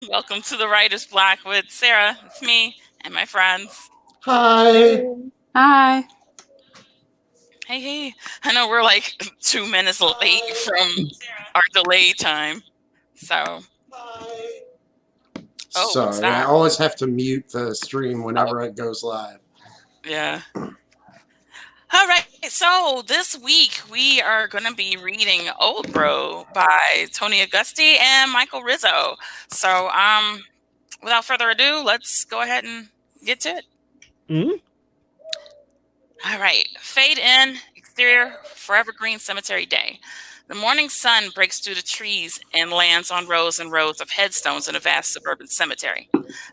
Welcome to the Writer's Block with Sarah. It's me and my friends. Hi. Hi. Hey, hey. I know we're like 2 minutes late from our delay time. So, oh, what's Sorry, I that? always have to mute the stream Oh, whenever it goes live. yeah. All right. So this week we are going to be reading OldBro by Tony Augusty and Michael Rizzo. So, without further ado, let's go ahead and get to it. Mm? All right. Fade in, exterior, Forever Green Cemetery Day. The morning sun breaks through the trees and lands on rows and rows of headstones in a vast suburban cemetery.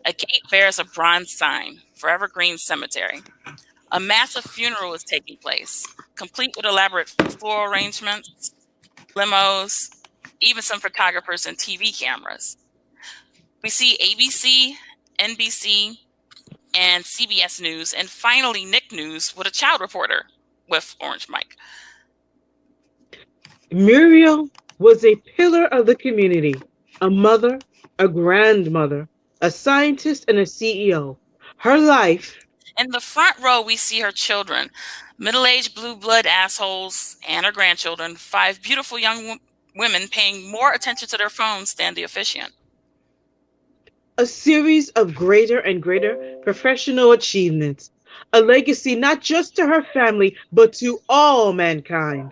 A gate bears a bronze sign, Forever Green Cemetery. A massive funeral is taking place, complete with elaborate floral arrangements, limos, even some photographers and TV cameras. We see ABC, NBC, and CBS News, and finally Nick News with a child reporter with Orange Mike. Muriel was a pillar of the community, a mother, a grandmother, a scientist, and a CEO. Her life. In the front row, we see her children, middle-aged blue blood assholes, and her grandchildren, five beautiful young women paying more attention to their phones than the officiant. A series of greater and greater professional achievements, a legacy not just to her family, but to all mankind.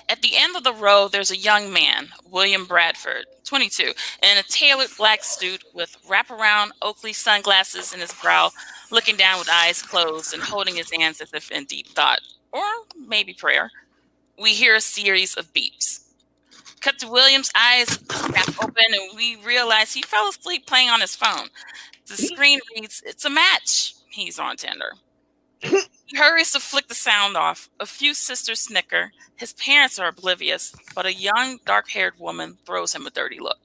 At the end of the row, there's a young man, William Bradford, 22, in a tailored black suit with wraparound Oakley sunglasses in his brow, looking down with eyes closed and holding his hands as if in deep thought, or maybe prayer. We hear a series of beeps. Cut to William's eyes snap open, and we realize he fell asleep playing on his phone. The screen reads, "It's a match." He's on Tinder. He hurries to flick the sound off. A few sisters snicker. His parents are oblivious, but a young, dark-haired woman throws him a dirty look.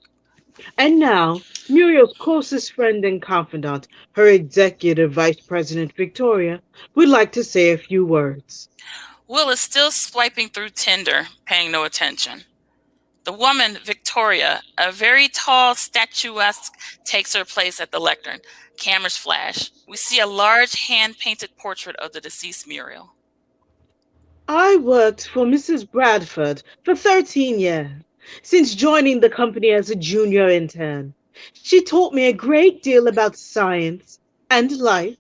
And now, Muriel's closest friend and confidant, her executive vice president Victoria, would like to say a few words. Will is still swiping through Tinder, paying no attention. The woman, Victoria, a very tall, statuesque, takes her place at the lectern. Cameras flash. We see a large hand-painted portrait of the deceased Muriel. I worked for Mrs. Bradford for 13 years, since joining the company as a junior intern. She taught me a great deal about science and life.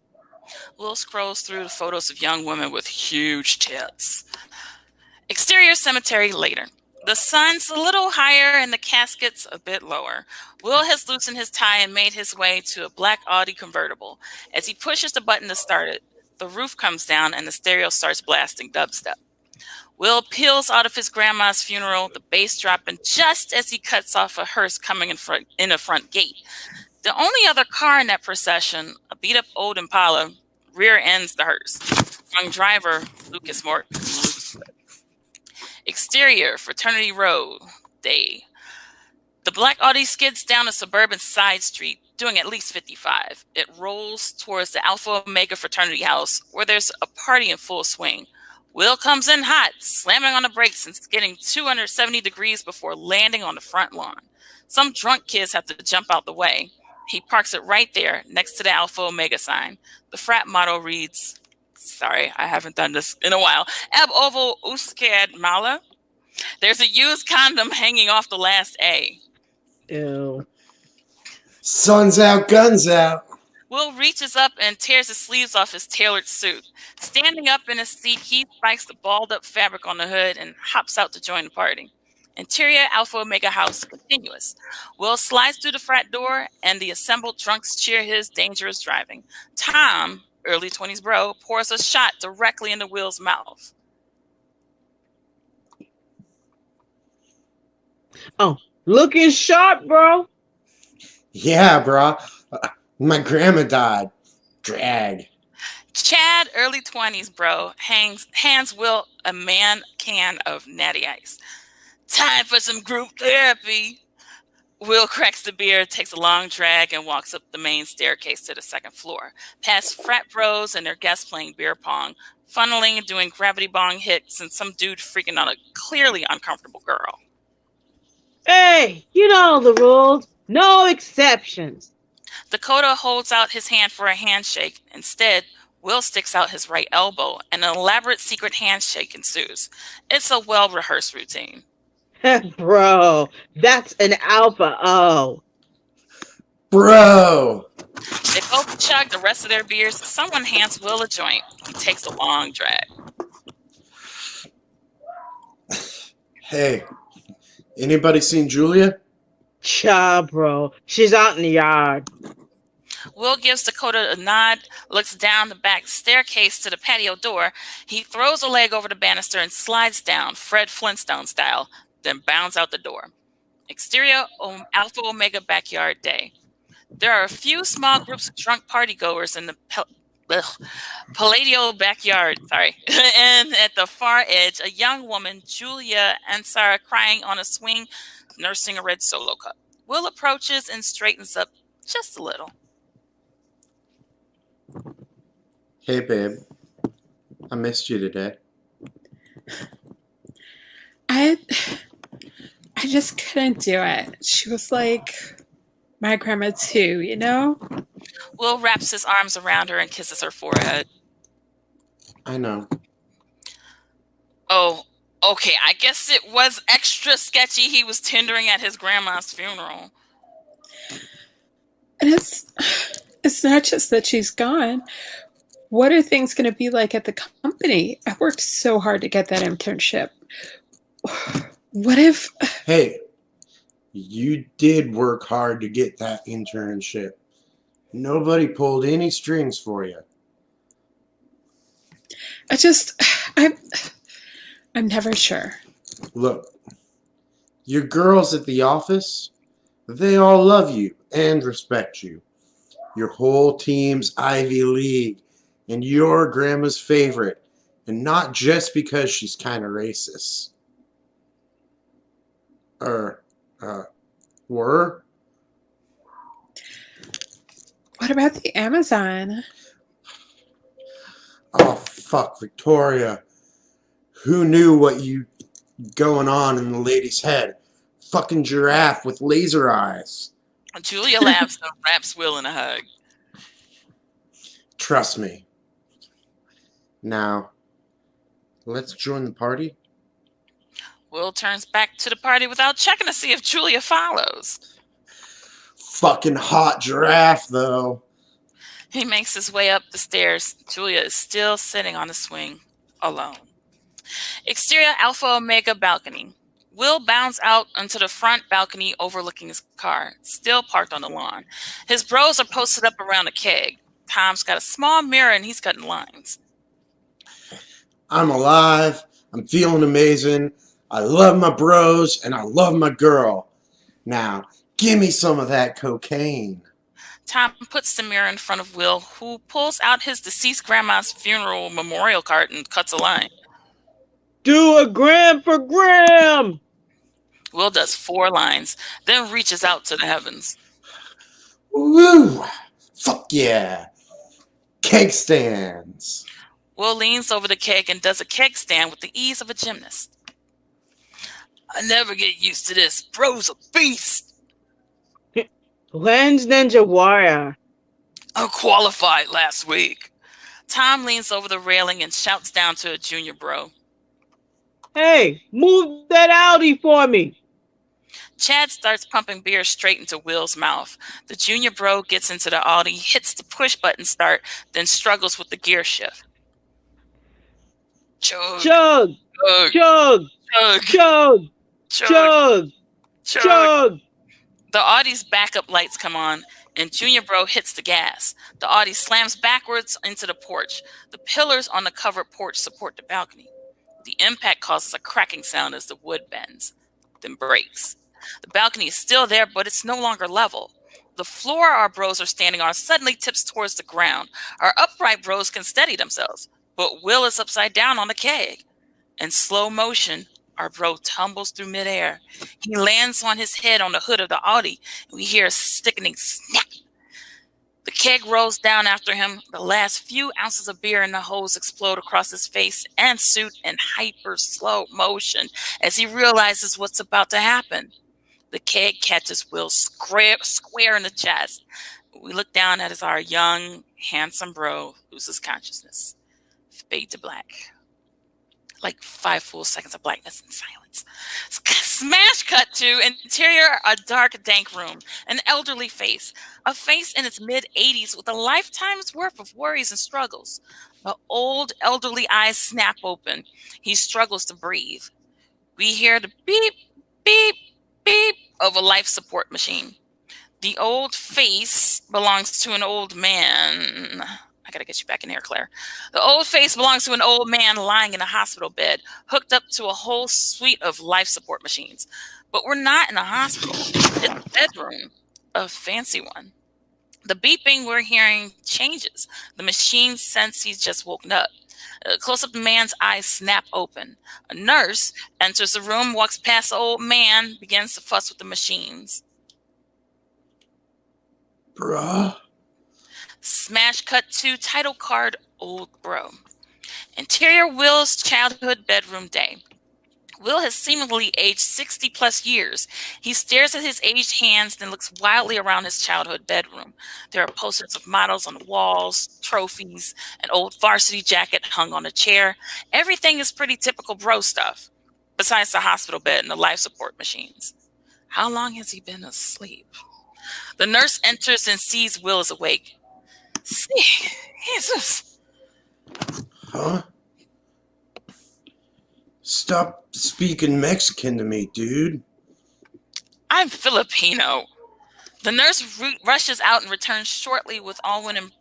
Will scrolls through the photos of young women with huge tits. Exterior cemetery later. The sun's a little higher and the casket's a bit lower. Will has loosened his tie and made his way to a black Audi convertible. As he pushes the button to start it, the roof comes down and the stereo starts blasting dubstep. Will peels out of his grandma's funeral, the bass dropping just as he cuts off a hearse coming in the front gate. The only other car in that procession, a beat-up old Impala, rear ends the hearse. Young driver, Lucas Morton. Exterior, Fraternity Road, day. The black Audi skids down a suburban side street, doing at least 55. It rolls towards the Alpha Omega fraternity house, where there's a party in full swing. Will comes in hot, slamming on the brakes and skidding 270 degrees before landing on the front lawn. Some drunk kids have to jump out the way. He parks it right there, next to the Alpha Omega sign. The frat motto reads, sorry, I haven't done this in a while, Ab Ovo Uskad Mala. There's a used condom hanging off the last A. Ew. Sun's out, guns out. Will reaches up and tears the sleeves off his tailored suit. Standing up in his seat, he spikes the balled-up fabric on the hood and hops out to join the party. Interior Alpha Omega house continuous. Will slides through the frat door, and the assembled drunks cheer his dangerous driving. Tom, early 20s bro, pours a shot directly into Will's mouth. Oh, looking sharp, bro. Yeah, bro. My grandma died. Drag. Chad, early 20s bro, hands Will a man can of Natty Ice. Time for some group therapy. Will cracks the beer, takes a long drag, and walks up the main staircase to the second floor, past frat bros and their guests playing beer pong, funneling and doing gravity bong hits, and some dude freaking on a clearly uncomfortable girl. Hey, you know the rules. No exceptions. Dakota holds out his hand for a handshake. Instead, Will sticks out his right elbow, and an elaborate secret handshake ensues. It's a well-rehearsed routine. Bro, that's an alpha O. Bro! They both chug the rest of their beers. Someone hands Will a joint. He takes a long drag. Hey, anybody seen Julia? Cha, bro. She's out in the yard. Will gives Dakota a nod, looks down the back staircase to the patio door. He throws a leg over the banister and slides down, Fred Flintstone style, then bounds out the door. Exterior Alpha Omega backyard day. There are a few small groups of drunk partygoers in the Palladio backyard. Sorry. And at the far edge, a young woman, Julia Ansara, crying on a swing, nursing a red Solo cup. Will approaches and straightens up just a little. Hey, babe. I missed you today. I just couldn't do it. She was like my grandma too, you know? Will wraps his arms around her and kisses her forehead. I know. Oh, okay. I guess it was extra sketchy he was tendering at his grandma's funeral. And it's not just that she's gone. What are things going to be like at the company? I worked so hard to get that internship. What if... Hey, you did work hard to get that internship. Nobody pulled any strings for you. I'm never sure. Look, your girls at the office, they all love you and respect you. Your whole team's Ivy League, and you're grandma's favorite, and not just because she's kind of racist. Were? What about the Amazon? Oh, fuck, Victoria. Who knew what you going on in the lady's head? Fucking giraffe with laser eyes. Julia laughs and wraps Will in a hug. Trust me. Now, let's join the party. Will turns back to the party without checking to see if Julia follows. Fucking hot giraffe, though. He makes his way up the stairs. Julia is still sitting on the swing, alone. Exterior Alpha Omega balcony. Will bounds out onto the front balcony overlooking his car, still parked on the lawn. His bros are posted up around a keg. Tom's got a small mirror and he's cutting lines. I'm alive. I'm feeling amazing. I love my bros and I love my girl. Now, give me some of that cocaine. Tom puts the mirror in front of Will, who pulls out his deceased grandma's funeral memorial card and cuts a line. Do a gram for Graham! Will does 4 lines, then reaches out to the heavens. Woo! Fuck yeah! Keg stands. Will leans over the keg and does a keg stand with the ease of a gymnast. I never get used to this. Bro's a beast. Lens Ninja Warrior. Unqualified last week. Tom leans over the railing and shouts down to a junior bro. Hey, move that Audi for me. Chad starts pumping beer straight into Will's mouth. The junior bro gets into the Audi, hits the push button start, then struggles with the gear shift. Chug. Chug. Chug. Chug. Chug. Chug. Chug. Chug. The Audi's backup lights come on, and Junior Bro hits the gas. The Audi slams backwards into the porch. The pillars on the covered porch support the balcony. The impact causes a cracking sound as the wood bends, then breaks. The balcony is still there, but it's no longer level. The floor our bros are standing on suddenly tips towards the ground. Our upright bros can steady themselves, but Will is upside down on the keg. In slow motion, our bro tumbles through midair. He lands on his head on the hood of the Audi, and we hear a sickening snap. The keg rolls down after him. The last few ounces of beer in the hose explode across his face and suit in hyper slow motion as he realizes what's about to happen. The keg catches Will square in the chest. We look down at our young, handsome bro loses consciousness. Fade to black. Like 5 full seconds of blackness and silence. Smash cut to interior, a dark, dank room. An elderly face. A face in its mid-80s with a lifetime's worth of worries and struggles. The old, elderly eyes snap open. He struggles to breathe. We hear the beep, beep, beep of a life support machine. The old face belongs to an old man. I gotta get you back in here, Claire. The old face belongs to an old man lying in a hospital bed, hooked up to a whole suite of life support machines. But we're not in a hospital. It's a bedroom, a fancy one. The beeping we're hearing changes. The machine sense he's just woken up. Close up, the man's eyes snap open. A nurse enters the room, walks past the old man, begins to fuss with the machines. Bruh. Smash cut to title card OldBro. Interior Will's childhood bedroom day. Will has seemingly aged 60 plus years. He stares at his aged hands, then looks wildly around his childhood bedroom. There are posters of models on the walls, trophies, an old varsity jacket hung on a chair. Everything is pretty typical bro stuff, besides the hospital bed and the life support machines. How long has he been asleep? The nurse enters and sees Will is awake. See, Jesus. Huh? Stop speaking Mexican to me, dude. I'm Filipino. The nurse rushes out and returns shortly with Alwyn and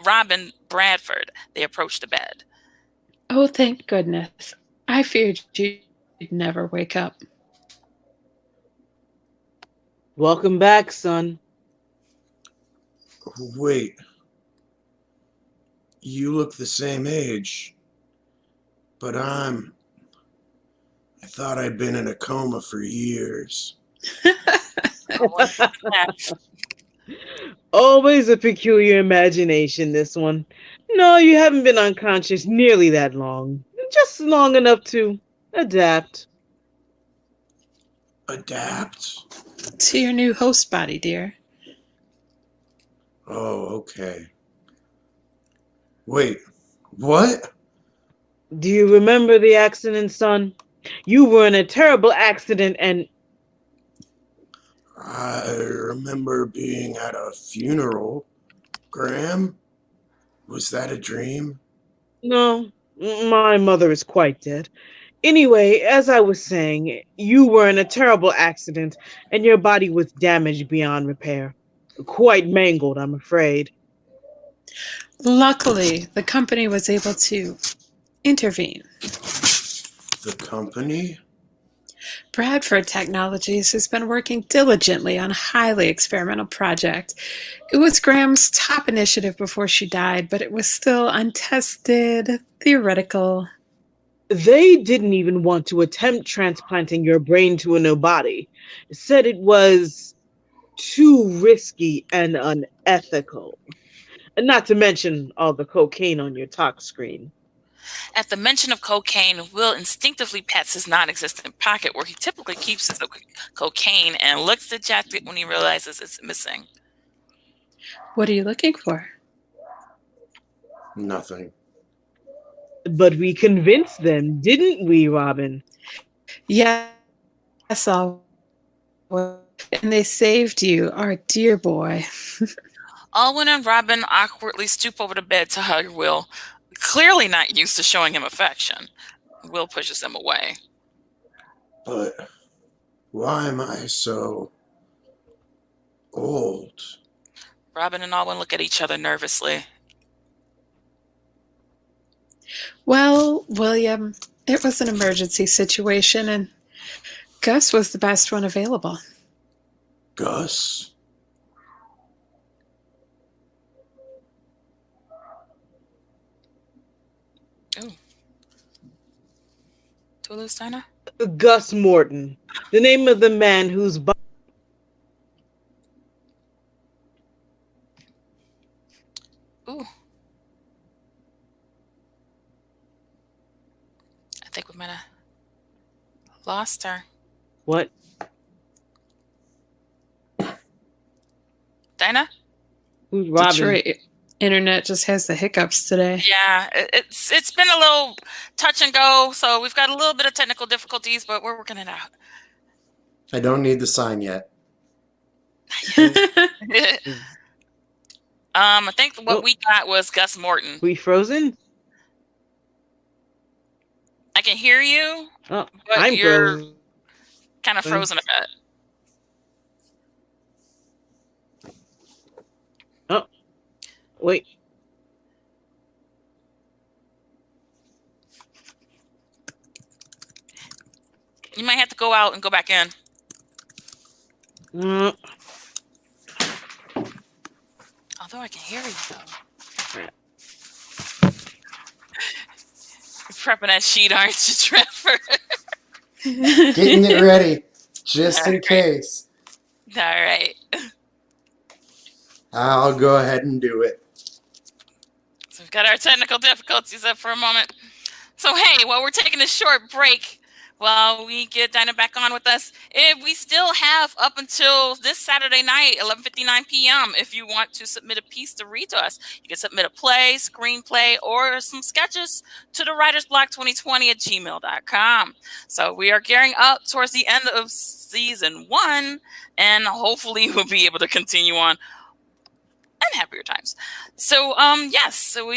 Robin Bradford. They approach the bed. Oh, thank goodness. I feared you'd never wake up. Welcome back, son. Wait. You look the same age. But I thought I'd been in a coma for years. Always a peculiar imagination, this one. No, you haven't been unconscious nearly that long. Just long enough to adapt. Adapt? To your new host body, dear. Oh, okay. Wait, what? Do you remember the accident, son? You were in a terrible accident and... I remember being at a funeral. Graham? Was that a dream? No, my mother is quite dead. Anyway, as I was saying, you were in a terrible accident and your body was damaged beyond repair. Quite mangled, I'm afraid. Luckily, the company was able to intervene. The company? Bradford Technologies has been working diligently on a highly experimental project. It was Graham's top initiative before she died, but it was still untested, theoretical. They didn't even want to attempt transplanting your brain to a new body. Said it was too risky and unethical. Not to mention all the cocaine on your talk screen. At the mention of cocaine, Will instinctively pats his non-existent pocket where he typically keeps his cocaine and looks at jacket when he realizes it's missing. What are you looking for? Nothing. But we convinced them, didn't we, Robin? Yes, and they saved you, our dear boy. Alwyn and Robin awkwardly stoop over the bed to hug Will, clearly not used to showing him affection. Will pushes them away. But why am I so old? Robin and Alwyn look at each other nervously. Well, William, it was an emergency situation, and Gus was the best one available. Gus? Ooh. Toulouse Diner? Gus Morton, the name of the man whose body... Ooh. I think we might have lost her. What? Dinah? Who's Robin? Detroit internet just has the hiccups today. Yeah, it's been a little touch and go, so we've got a little bit of technical difficulties, but we're working it out. I don't need the sign yet. I think what we got was Gus Morton. We frozen? I can hear you, Oh, but I'm you're frozen. kind of frozen a bit. Oh, wait. You might have to go out and go back in. Although I can hear you, though. You're prepping that sheet, aren't you, Trevor? Getting it ready, just in case. All right. I'll go ahead and do it. So we've got our technical difficulties up for a moment. So, hey, while we're taking a short break, while we get Dinah back on with us, if we still have up until this Saturday night, 11:59 p.m., if you want to submit a piece to read to us, you can submit a play, screenplay, or some sketches to the writersblock2020@gmail.com. So we are gearing up towards the end of season 1, and hopefully we'll be able to continue on and happier times. So, yes, so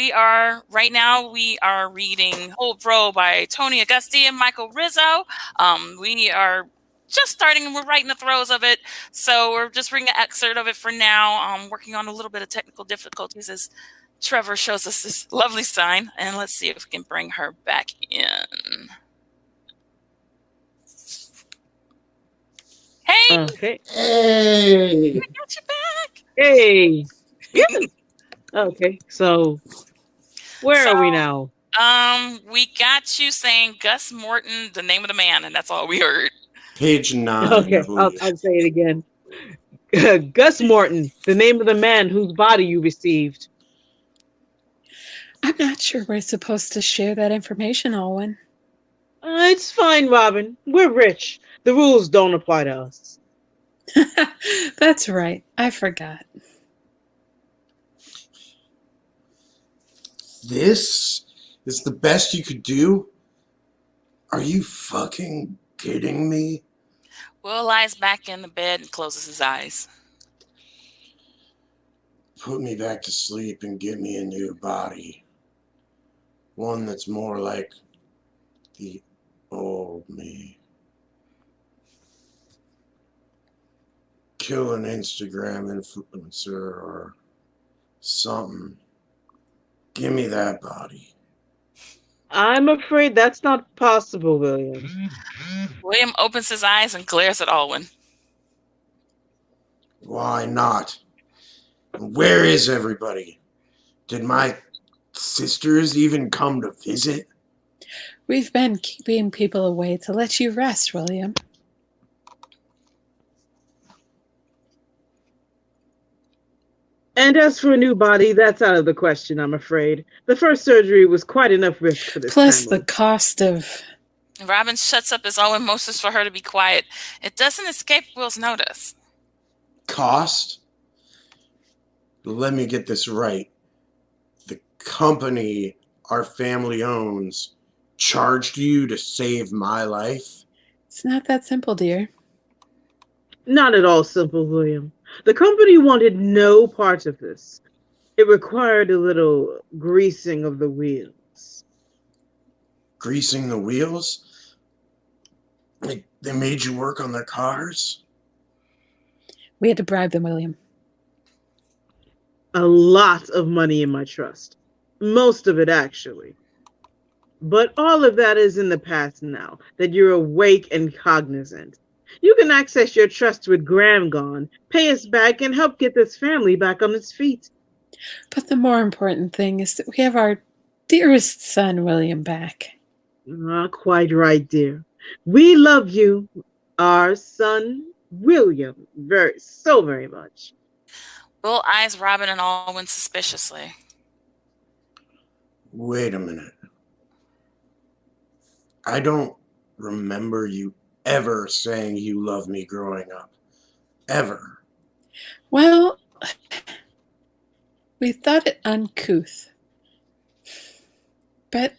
right now we are reading OldBro by Tony Augusty and Michael Rizzo. We are just starting and we're right in the throes of it. So we're just reading an excerpt of it for now. Working on a little bit of technical difficulties as Trevor shows us this lovely sign. And let's see if we can bring her back in. Hey! Okay. Hey! I got you back! Hey! Okay, so where are we now? We got you saying Gus Morton, the name of the man, and that's all we heard. Page 9. Okay, I'll say it again. Gus Morton, the name of the man whose body you received. I'm not sure we're supposed to share that information, Owen. It's fine, Robin. We're rich. The rules don't apply to us. That's right. I forgot. This is the best you could do? Are you fucking kidding me? Will lies back in the bed and closes his eyes. Put me back to sleep and give me a new body. One that's more like the old me. Kill an Instagram influencer or something. Give me that body. I'm afraid that's not possible, William. William opens his eyes and glares at Alwyn. Why not? Where is everybody? Did my sisters even come to visit? We've been keeping people away to let you rest, William. And as for a new body, that's out of the question, I'm afraid. The first surgery was quite enough risk for this Plus family. the cost of... Robin shuts up as Alwyn motions for her to be quiet. It doesn't escape Will's notice. Cost? Let me get this right. The company our family owns charged you to save my life? It's not that simple, dear. Not at all simple, William. The company wanted no part of this. It required a little greasing of the wheels. Greasing the wheels? Like they made you work on their cars? We had to bribe them, William. A lot of money in my trust. Most of it, actually. But all of that is in the past now, that you're awake and cognizant. You can access your trust with Graham gone, pay us back, and help get this family back on its feet. But the more important thing is that we have our dearest son, William, back. Quite right, dear. We love you, our son, William, so very much. Will eyes Robin and Alwyn suspiciously. Wait a minute. I don't remember you ever saying you loved me growing up. Ever. Well, We thought it uncouth. But,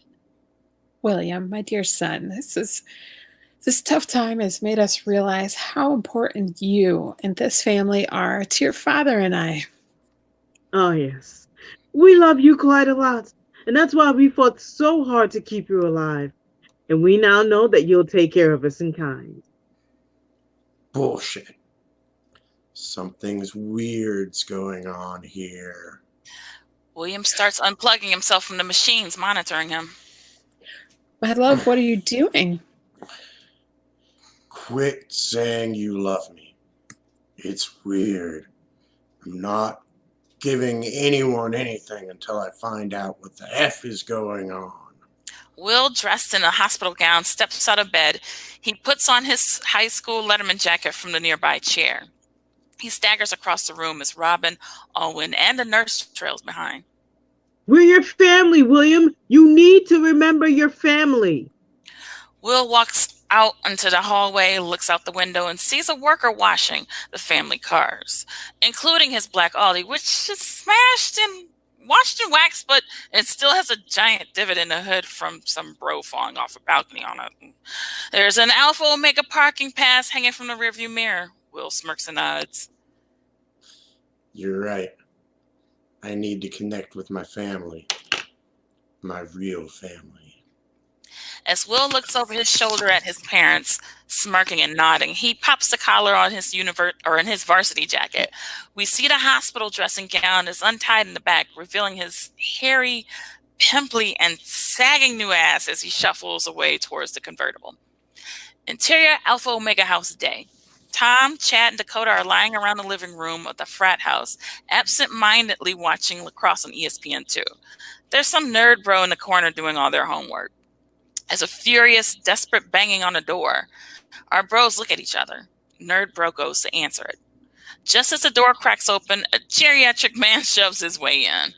William, my dear son, this tough time has made us realize how important you and this family are to your father and I. Oh, yes. We love you quite a lot, and that's why we fought so hard to keep you alive. And we now know that you'll take care of us in kind. Bullshit. Something's weird's going on here. William starts unplugging himself from the machines monitoring him. My love, what are you doing? Quit saying you love me. It's weird. I'm not giving anyone anything until I find out what the F is going on. Will, dressed in a hospital gown, steps out of bed. He puts on his high school Letterman jacket from the nearby chair. He staggers across the room as Robin, Owen, and the nurse trails behind. We're your family, William. You need to remember your family. Will walks out into the hallway, looks out the window, and sees a worker washing the family cars, including his black Audi, which is smashed and washed and waxed, but it still has a giant divot in the hood from some bro falling off a balcony on it. There's an Alpha Omega parking pass hanging from the rearview mirror. Will smirks and nods. You're right. I need to connect with my family. My real family. As Will looks over his shoulder at his parents, smirking and nodding, he pops the collar on his his varsity jacket. We see the hospital dressing gown is untied in the back, revealing his hairy, pimply, and sagging new ass as he shuffles away towards the convertible. Interior Alpha Omega House day. Tom, Chad, and Dakota are lying around the living room of the frat house, absent-mindedly watching lacrosse on ESPN2. There's some nerd bro in the corner doing all their homework. As a furious, desperate banging on the door, our bros look at each other. Nerd bro goes to answer it. Just as the door cracks open, a geriatric man shoves his way in.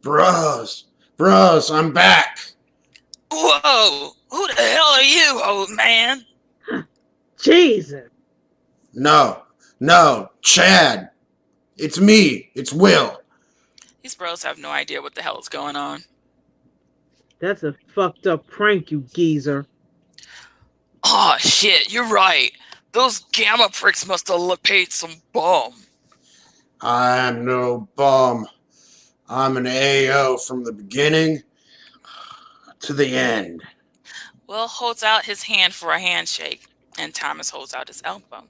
Bros, I'm back. Whoa, who the hell are you, old man? Jesus. No, Chad. It's me. It's Will. These bros have no idea what the hell is going on. That's a fucked up prank, you geezer. Oh, shit, you're right. Those gamma pricks must have paid some bum. I'm no bum. I'm an AO from the beginning to the end. Will holds out his hand for a handshake, and Thomas holds out his elbow.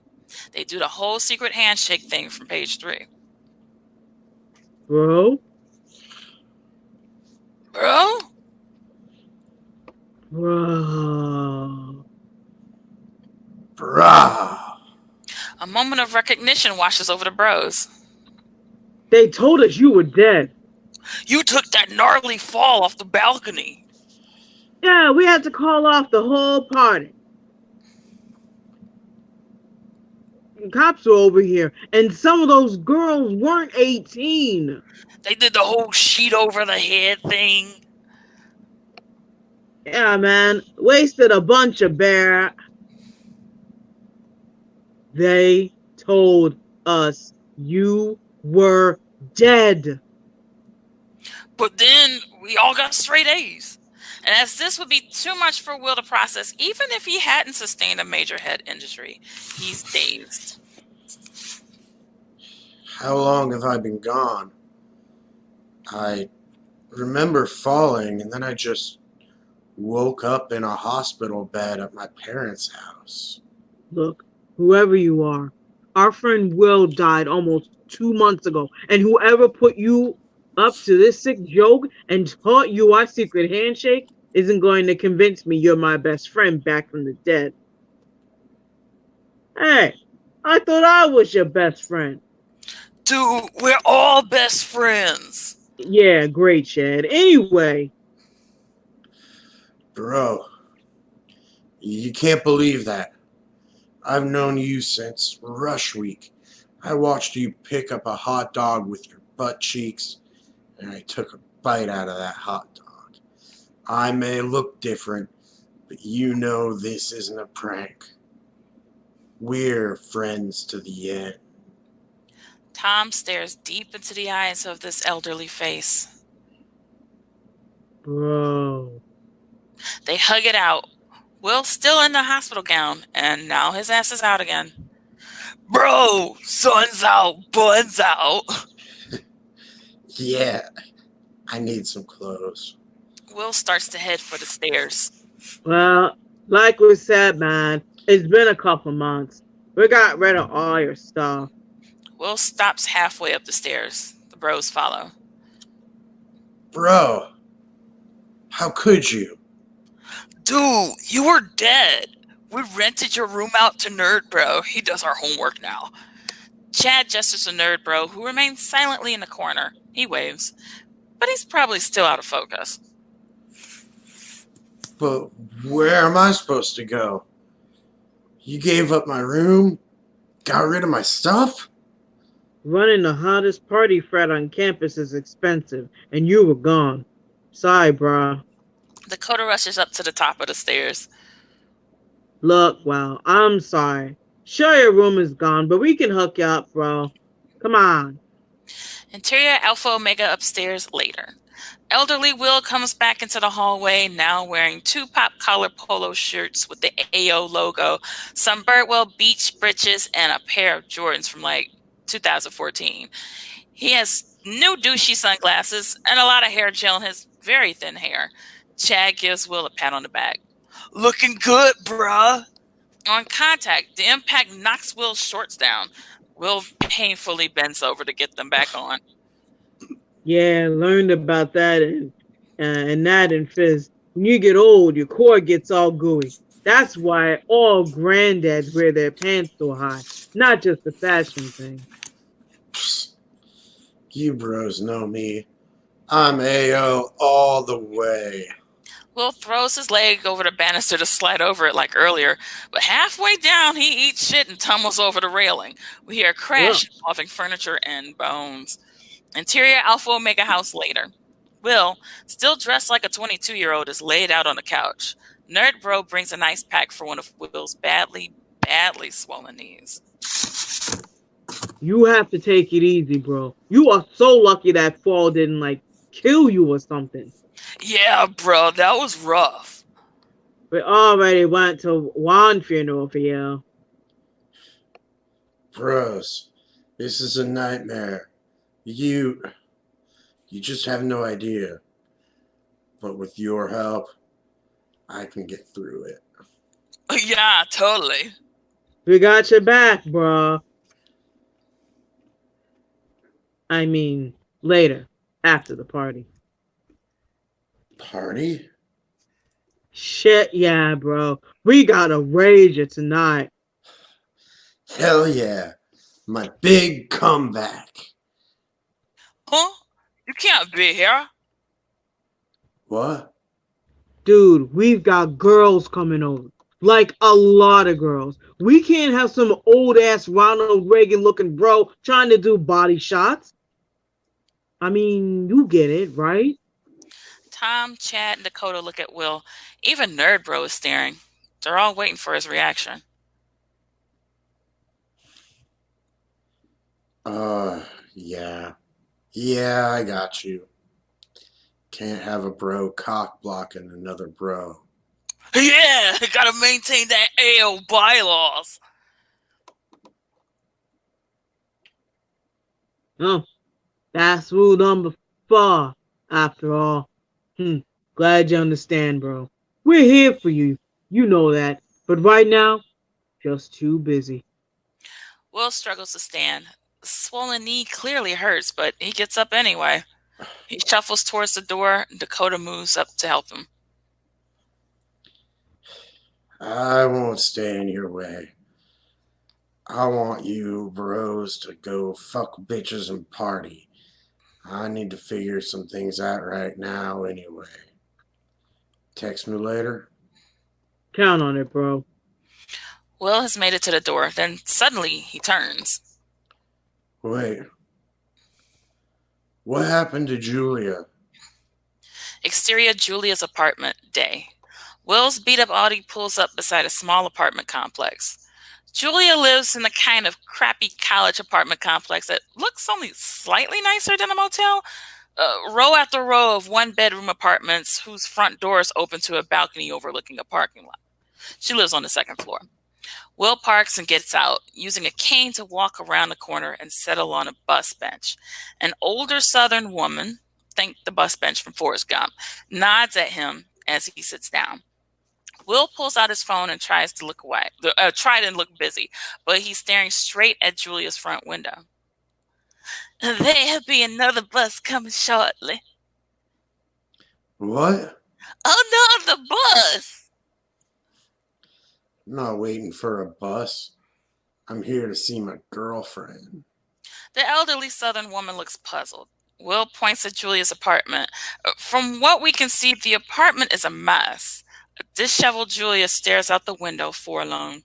They do the whole secret handshake thing from page 3. Bro? Bro? Bro. A moment of recognition washes over the bros. They told us you were dead. You took that gnarly fall off the balcony. Yeah, we had to call off the whole party. The cops were over here, and some of those girls weren't 18. They did the whole sheet over the head thing. Yeah, man. Wasted a bunch of bear. They told us you were dead. But then we all got straight A's. And as this would be too much for Will to process, even if he hadn't sustained a major head injury, he's dazed. How long have I been gone? I remember falling, and then I just woke up in a hospital bed at my parents' house. Look, whoever you are, our friend Will died almost 2 months ago, and whoever put you up to this sick joke and taught you our secret handshake isn't going to convince me you're my best friend back from the dead. Hey, I thought I was your best friend. Dude, we're all best friends. Yeah, great, Chad. Anyway. Bro, you can't believe that. I've known you since Rush Week. I watched you pick up a hot dog with your butt cheeks, and I took a bite out of that hot dog. I may look different, but you know this isn't a prank. We're friends to the end. Tom stares deep into the eyes of this elderly face. Bro. They hug it out. Will's still in the hospital gown, and now his ass is out again. Bro, sun's out, bun's out. Yeah, I need some clothes. Will starts to head for the stairs. Well, like we said, man, it's been a couple months. We got rid of all your stuff. Will stops halfway up the stairs. The bros follow. Bro, how could you? Dude, you were dead. We rented your room out to Nerd Bro. He does our homework now. Chad gestures to Nerd Bro, who remains silently in the corner. He waves, but he's probably still out of focus. But where am I supposed to go? You gave up my room? Got rid of my stuff? Running the hottest party frat on campus is expensive, and you were gone. Sorry, brah. Dakota rushes up to the top of the stairs. Look, well, I'm sorry. Sure, your room is gone, but we can hook you up, bro. Come on. Interior Alpha Omega upstairs later. Elderly Will comes back into the hallway, now wearing 2 pop collar polo shirts with the AO logo, some Birdwell Beach breeches, and a pair of Jordans from like 2014. He has new douchey sunglasses and a lot of hair gel in his very thin hair. Chad gives Will a pat on the back. Looking good, bruh. On contact, the impact knocks Will's shorts down. Will painfully bends over to get them back on. Yeah, learned about that and that in Fizz. When you get old, your core gets all gooey. That's why all granddads wear their pants so high, not just a fashion thing. Psst. You bros know me. I'm AO all the way. Will throws his leg over the banister to slide over it like earlier, but halfway down he eats shit and tumbles over the railing. We hear a crash involving furniture and bones. Interior Alpha Omega house later. Will, still dressed like a 22-year-old, is laid out on the couch. Nerd Bro brings a nice pack for one of Will's badly swollen knees. You have to take it easy, bro. You are so lucky that fall didn't, like, kill you or something. Yeah, bro, that was rough. We already went to one funeral for you. Bros, this is a nightmare. You just have no idea. But with your help, I can get through it. Yeah, totally. We got your back, bro. I mean, later, after the party. Party? Shit, yeah, bro. We got a rager tonight. Hell yeah. My big comeback. Huh? You can't be here. What? Dude, we've got girls coming over. Like a lot of girls. We can't have some old ass Ronald Reagan looking bro trying to do body shots. I mean, you get it, right? Tom, Chad, and Dakota look at Will. Even Nerd Bro is staring. They're all waiting for his reaction. Yeah. Yeah, I got you. Can't have a bro cock blocking another bro. Yeah, gotta maintain that AO bylaws. Oh, that's rule number 4, after all. Glad you understand, bro. We're here for you. You know that. But right now, just too busy. Will struggles to stand. The swollen knee clearly hurts, but he gets up anyway. He shuffles towards the door, and Dakota moves up to help him. I won't stay in your way. I want you bros to go fuck bitches and party. I need to figure some things out right now anyway. Text me later? Count on it, bro. Will has made it to the door, then suddenly he turns. Wait. What happened to Julia? Exterior Julia's apartment, day. Will's beat-up Audi pulls up beside a small apartment complex. Julia lives in a kind of crappy college apartment complex that looks only slightly nicer than a motel. Row after row of one-bedroom apartments whose front doors open to a balcony overlooking a parking lot. She lives on the second floor. Will parks and gets out, using a cane to walk around the corner and settle on a bus bench. An older Southern woman, think the bus bench from Forrest Gump, nods at him as he sits down. Will pulls out his phone and tries to look away, try to look busy, but he's staring straight at Julia's front window. There'll be another bus coming shortly. What? Another bus! I'm not waiting for a bus. I'm here to see my girlfriend. The elderly Southern woman looks puzzled. Will points at Julia's apartment. From what we can see, the apartment is a mess. A disheveled Julia stares out the window forlorn.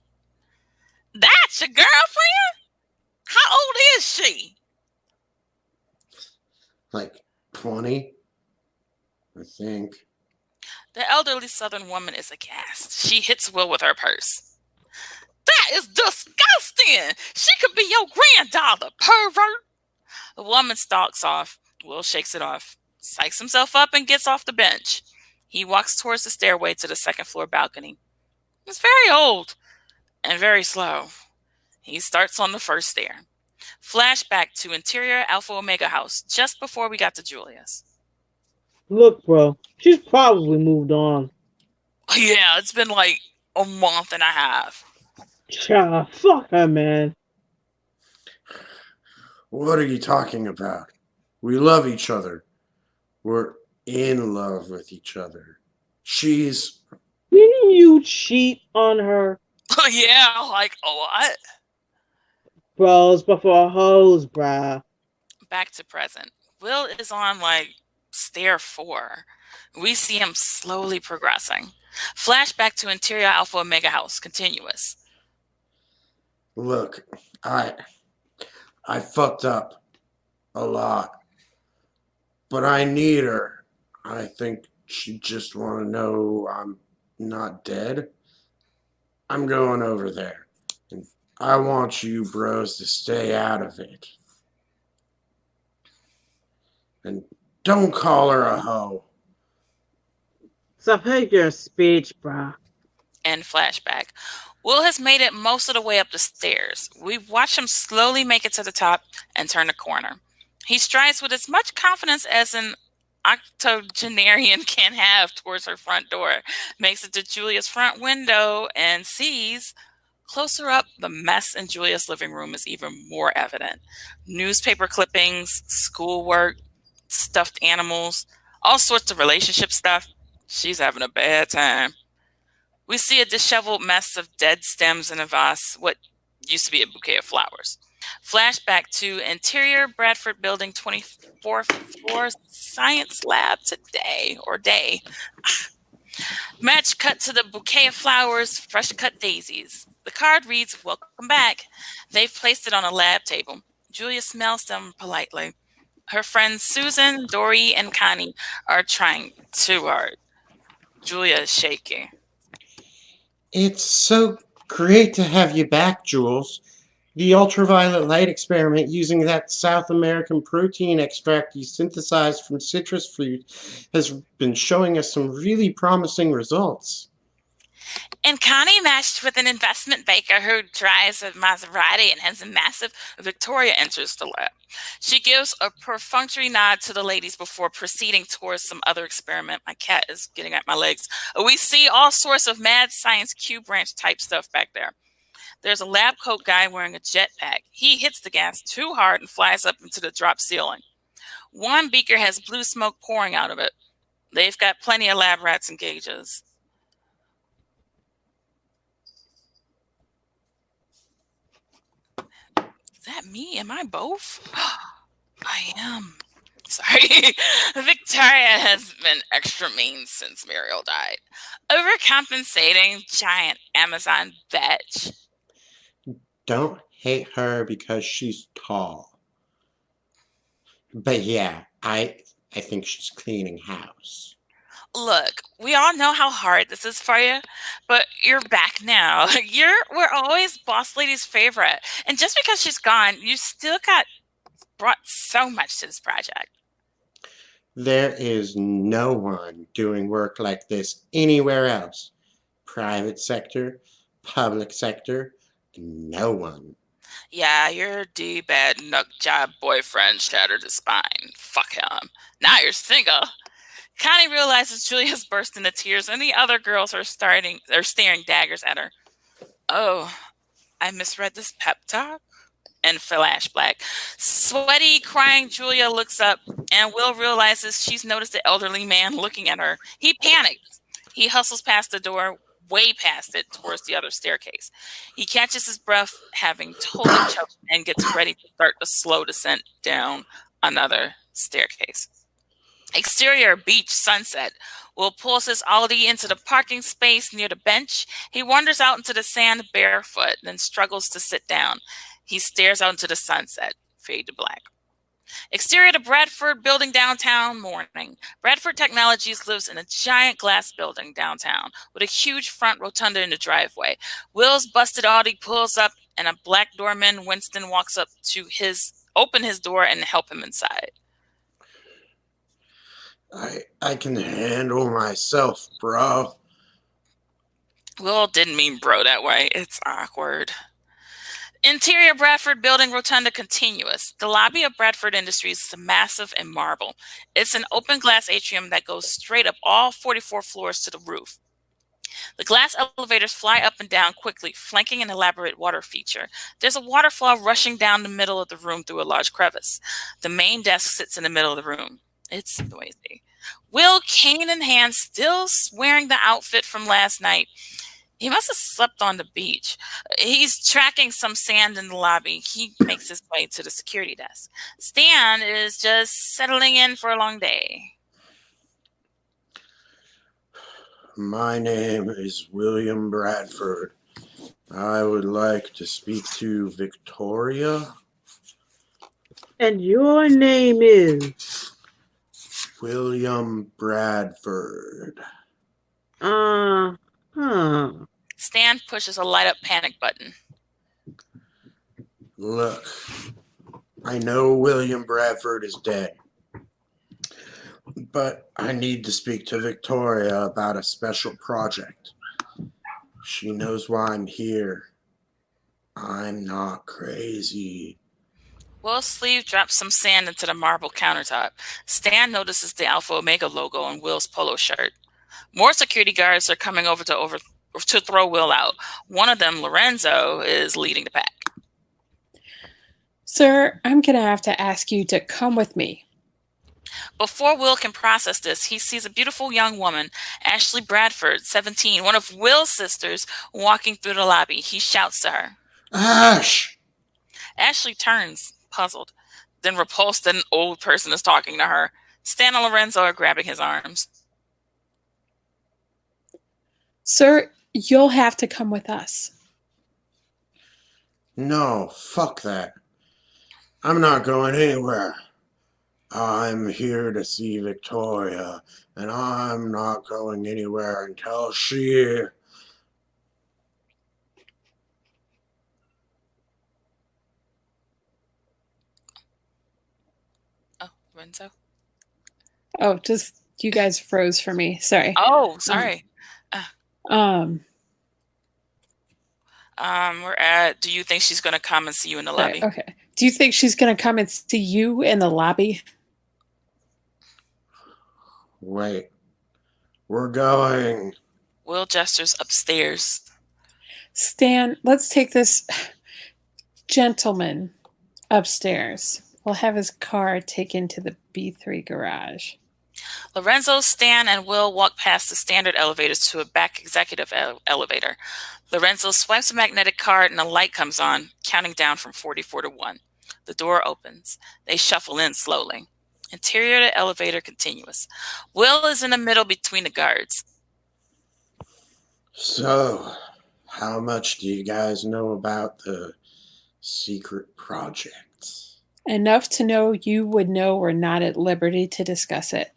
That's your girlfriend? How old is she? Like 20, I think. The elderly Southern woman is aghast. She hits Will with her purse. That is disgusting! She could be your granddaughter, pervert! The woman stalks off. Will shakes it off, psychs himself up, and gets off the bench. He walks towards the stairway to the second floor balcony. It's very old and very slow. He starts on the first stair. Flashback to interior Alpha Omega house just before we got to Julia's. Look, bro, she's probably moved on. Yeah, it's been like a month and a half. Cha, fuck her, man. What are you talking about? We love each other. We're in love with each other. She's... Didn't you cheat on her? Yeah, like a what? Bros before hoes, bruh. Back to present. Will is on like stair 4. We see him slowly progressing. Flashback to interior Alpha Omega house. Continuous. Look, I fucked up a lot. But I need her. I think she just want to know I'm not dead. I'm going over there. And I want you bros to stay out of it. And don't call her a hoe. So pick your speech, bruh. And flashback. Will has made it most of the way up the stairs. We watch him slowly make it to the top and turn the corner. He strides with as much confidence as an octogenarian can have towards her front door, makes it to Julia's front window, and sees, closer up, the mess in Julia's living room is even more evident. Newspaper clippings, schoolwork, stuffed animals, all sorts of relationship stuff. She's having a bad time. We see a disheveled mess of dead stems in a vase, what used to be a bouquet of flowers. Flashback to interior Bradford building 24th floor science lab today or day. Match cut to the bouquet of flowers, fresh cut daisies. The card reads, "Welcome back." They've placed it on a lab table. Julia smells them politely. Her friends Susan, Dory, and Connie are trying too hard. Julia is shaky. It's so great to have you back, Jules. The ultraviolet light experiment using that South American protein extract you synthesized from citrus fruit has been showing us some really promising results. And Connie matched with an investment banker who drives a Maserati and has a massive Victoria enters the lab. She gives a perfunctory nod to the ladies before proceeding towards some other experiment. My cat is getting at my legs. We see all sorts of mad science Q branch type stuff back there. There's a lab coat guy wearing a jetpack. He hits the gas too hard and flies up into the drop ceiling. One beaker has blue smoke pouring out of it. They've got plenty of lab rats and gauges. Is that me? Am I both? I am. Sorry. Victoria has been extra mean since Muriel died. Overcompensating giant Amazon bitch. Don't hate her because she's tall. But yeah, I think she's cleaning house. Look, we all know how hard this is for you, but you're back now. We're always boss lady's favorite. And just because she's gone, you still got brought so much to this project. There is no one doing work like this anywhere else. Private sector, public sector, no one. Yeah, your D-bad nut job boyfriend shattered his spine. Fuck him. Now you're single. Connie realizes Julia's burst into tears, and the other girls are staring daggers at her. Oh, I misread this pep talk? And flashback. Sweaty, crying Julia looks up, and Will realizes she's noticed the elderly man looking at her. He panics. He hustles past the door, way past it, towards the other staircase. He catches his breath, having totally choked, and gets ready to start the slow descent down another staircase. Exterior beach sunset. Will pulls his Audi into the parking space near the bench. He wanders out into the sand barefoot, then struggles to sit down. He stares out into the sunset. Fade to black. Exterior to Bradford building downtown, morning. Bradford Technologies lives in a giant glass building downtown with a huge front rotunda in the driveway. Will's busted Audi pulls up, and a black doorman, Winston, walks up to open his door and help him inside. I can handle myself, bro. Will didn't mean bro that way. It's awkward. Interior Bradford building rotunda continuous. The lobby of Bradford Industries is massive and marble. It's an open glass atrium that goes straight up all 44 floors to the roof. The glass elevators fly up and down quickly, flanking an elaborate water feature. There's a waterfall rushing down the middle of the room through a large crevice. The main desk sits in the middle of the room. It's noisy. Will, cane in hand, still wearing the outfit from last night. He must have slept on the beach. He's tracking some sand in the lobby. He makes his way to the security desk. Stan is just settling in for a long day. My name is William Bradford. I would like to speak to Victoria. And your name is? William Bradford. Stan pushes a light up panic button. Look, I know William Bradford is dead, but I need to speak to Victoria about a special project. She knows why I'm here. I'm not crazy. Will's sleeve drops some sand into the marble countertop. Stan notices the Alpha Omega logo on Will's polo shirt. More security guards are coming over to throw Will out. One of them, Lorenzo, is leading the pack. Sir, I'm going to have to ask you to come with me. Before Will can process this, he sees a beautiful young woman, Ashley Bradford, 17, one of Will's sisters, walking through the lobby. He shouts to her. Ash! Ashley turns, puzzled, then repulsed that an old person is talking to her. Stan and Lorenzo are grabbing his arms. Sir, you'll have to come with us. No, fuck that. I'm not going anywhere. I'm here to see Victoria, and I'm not going anywhere until she... Oh, Lorenzo? Oh, just you guys froze for me. Sorry. Oh, sorry. We're at, do you think she's going to come and see you in the lobby? Okay. Do you think she's going to come and see you in the lobby? Wait. We're going. Will gestures upstairs. Stan, let's take this gentleman upstairs. We'll have his car taken to the B3 garage. Lorenzo, Stan, and Will walk past the standard elevators to a back executive elevator. Lorenzo swipes a magnetic card and a light comes on, counting down from 44 to 1. The door opens. They shuffle in slowly. Interior to elevator continuous. Will is in the middle between the guards. So, how much do you guys know about the secret project? Enough to know you would know we're not at liberty to discuss it.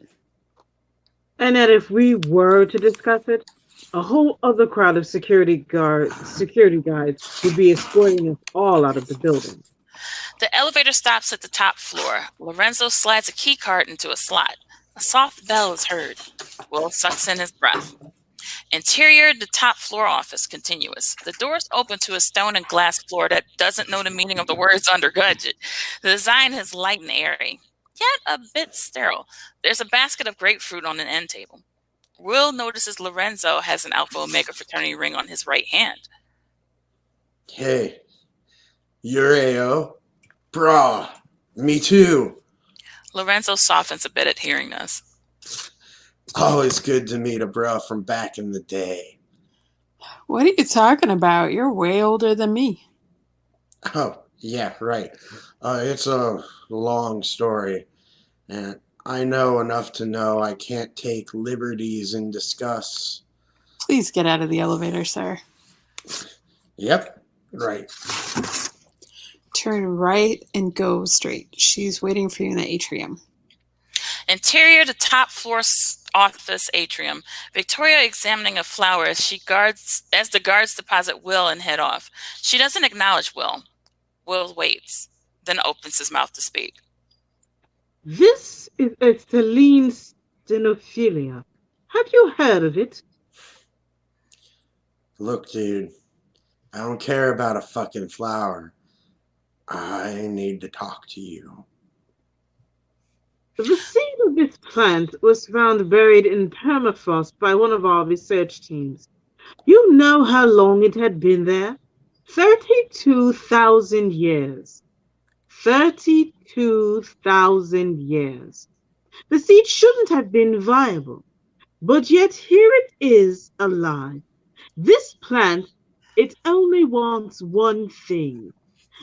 And that if we were to discuss it, a whole other crowd of security guys would be escorting us all out of the building. The elevator stops at the top floor. Lorenzo slides a key card into a slot. A soft bell is heard. Will sucks in his breath. Interior, the top floor office, continuous. The doors open to a stone and glass floor that doesn't know the meaning of the words undergut it. The design is light and airy, yet a bit sterile. There's a basket of grapefruit on an end table. Will notices Lorenzo has an Alpha Omega fraternity ring on his right hand. Hey, you're AO? Brah, me too. Lorenzo softens a bit at hearing this. Always good to meet a bro from back in the day. What are you talking about? You're way older than me. Oh, yeah, right. It's a long story, and I know enough to know I can't take liberties and discuss. Please get out of the elevator, sir. Yep, right. Turn right and go straight. She's waiting for you in the atrium. Interior, the top floor office atrium. Victoria examining a flower as the guards deposit Will and head off. She doesn't acknowledge Will. Will waits, then opens his mouth to speak. This is a saline stenophilia. Have you heard of it? Look, dude, I don't care about a fucking flower. I need to talk to you. The seed of this plant was found buried in permafrost by one of our research teams. You know how long it had been there? 32,000 years. 32,000 years. The seed shouldn't have been viable, but yet here it is alive. This plant, it only wants one thing,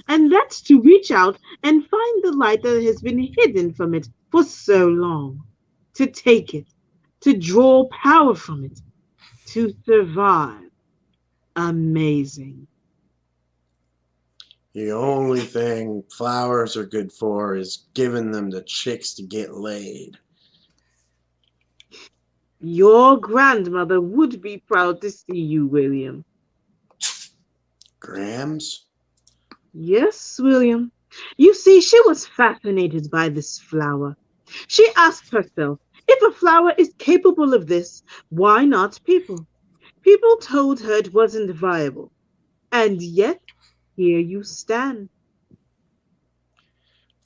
and that's to reach out and find the light that has been hidden from it for so long, to take it, to draw power from it, to survive. Amazing. The only thing flowers are good for is giving them to chicks to get laid. Your grandmother would be proud to see you, William. Grams? Yes, William. You see, she was fascinated by this flower. She asked herself, if a flower is capable of this, why not people? People told her it wasn't viable. And yet, here you stand.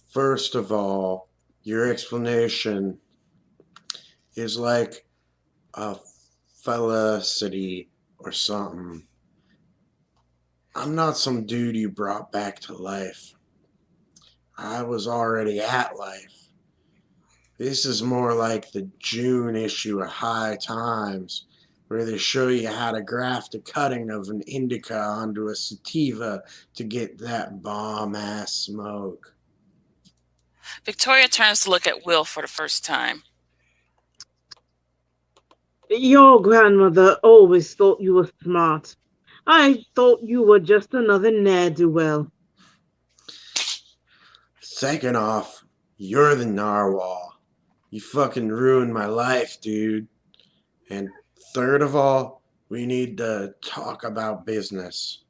First of all, your explanation is like a felicity or something. I'm not some dude you brought back to life. I was already at life. This is more like the June issue of High Times, where they show you how to graft a cutting of an indica onto a sativa to get that bomb-ass smoke. Victoria turns to look at Will for the first time. Your grandmother always thought you were smart. I thought you were just another ne'er-do-well. Second off, you're the narwhal. You fucking ruined my life, dude. And third of all, we need to talk about business.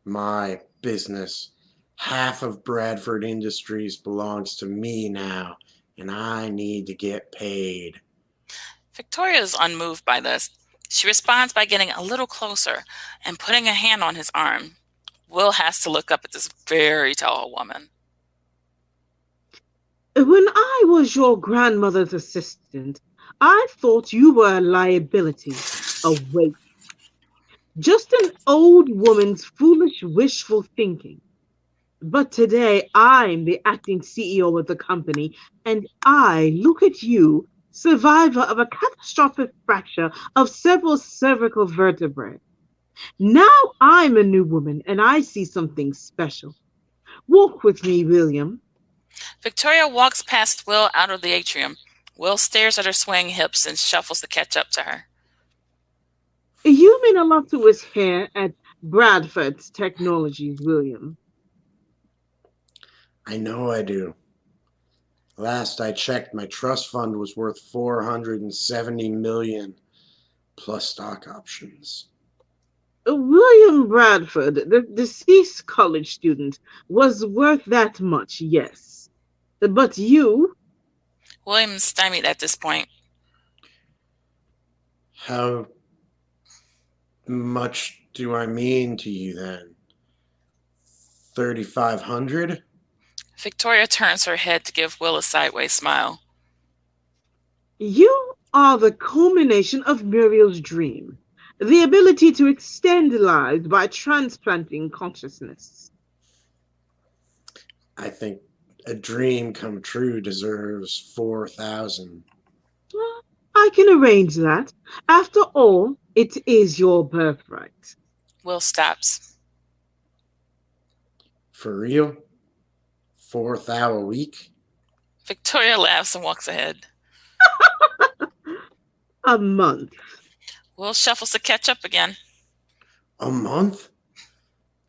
My business. Half of Bradford Industries belongs to me now, and I need to get paid. Victoria is unmoved by this. She responds by getting a little closer and putting a hand on his arm. Will has to look up at this very tall woman. When I was your grandmother's assistant, I thought you were a liability, a waste. Just an old woman's foolish wishful thinking. But today I'm the acting CEO of the company, and I look at you, survivor of a catastrophic fracture of several cervical vertebrae. Now I'm a new woman, and I see something special. Walk with me, William. Victoria walks past Will out of the atrium. Will stares at her swaying hips and shuffles to catch up to her. You mean a lot to us here at Bradford's Technologies, William. I know I do. Last I checked, my trust fund was worth $470 million plus stock options. William Bradford, the deceased college student, was worth that much, yes. But you, William's stymied at this point. How much do I mean to you then? 3,500? Victoria turns her head to give Will a sideways smile. you are the culmination of Muriel's dream, the ability to extend lives by transplanting consciousness. I think a dream come true deserves 4,000. I can arrange that. After all, it is your birthright. Will stops. For real? 4,000 a week? Victoria laughs and walks ahead. A month. Will shuffles to catch up again. A month?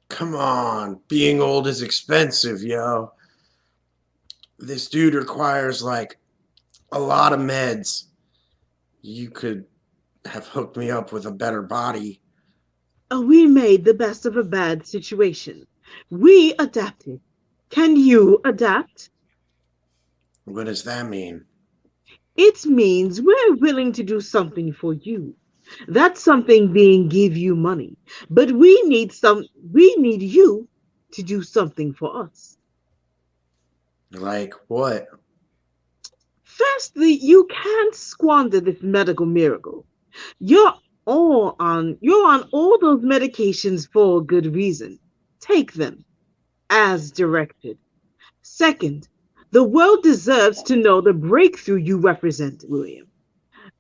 Come on, being old is expensive, yo. This dude requires like a lot of meds. You could have hooked me up with a better body. We made the best of a bad situation. We adapted. Can you adapt? What does that mean? It means we're willing to do something for you. That something being give you money. But we need you to do something for us. Like what? Firstly, you can't squander this medical miracle. You're on all those medications for a good reason. Take them as directed. Second, the world deserves to know the breakthrough you represent, William.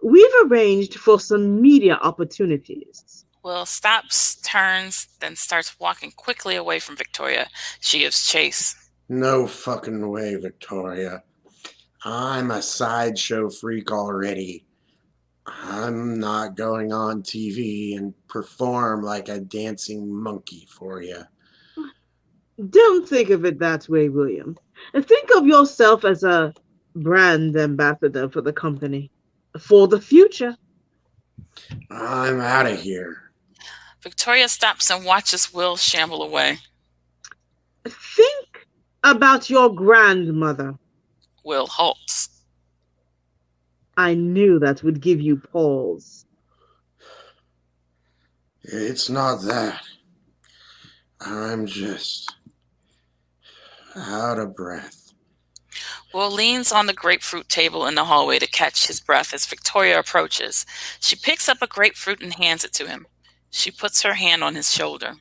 We've arranged for some media opportunities. Will stops, turns, then starts walking quickly away from Victoria. She gives chase. No fucking way, Victoria. I'm a sideshow freak already. I'm not going on TV and perform like a dancing monkey for you. Don't think of it that way, William. Think of yourself as a brand ambassador for the company. For the future. I'm out of here. Victoria stops and watches Will shamble away. Think about your grandmother. Will halts. I knew that would give you pause. It's not that. I'm just out of breath. Will leans on the grapefruit table in the hallway to catch his breath as Victoria approaches. She picks up a grapefruit and hands it to him. She puts her hand on his shoulder.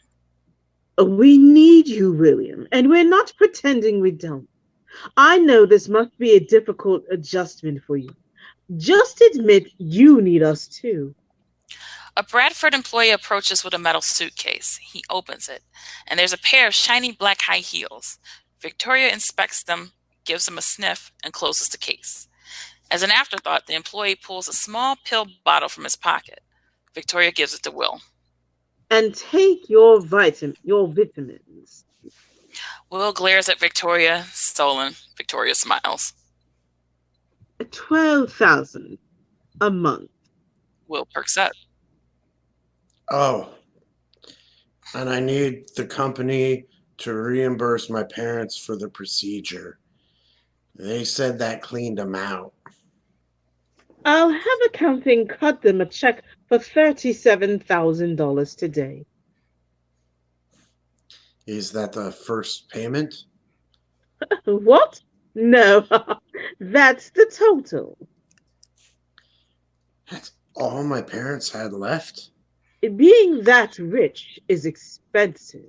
We need you, William, and we're not pretending we don't. I know this must be a difficult adjustment for you. Just admit you need us too. A Bradford employee approaches with a metal suitcase. He opens it, and there's a pair of shiny black high heels. Victoria inspects them, gives them a sniff, and closes the case. As an afterthought, the employee pulls a small pill bottle from his pocket. Victoria gives it to Will. And take your vitamins. Will glares at Victoria, stolen. Victoria smiles. 12,000 a month. Will perks up. Oh, and I need the company to reimburse my parents for the procedure. They said that cleaned them out. I'll have accounting cut them a check for $37,000 today. Is that the first payment? What? No, that's the total. That's all my parents had left? Being that rich is expensive.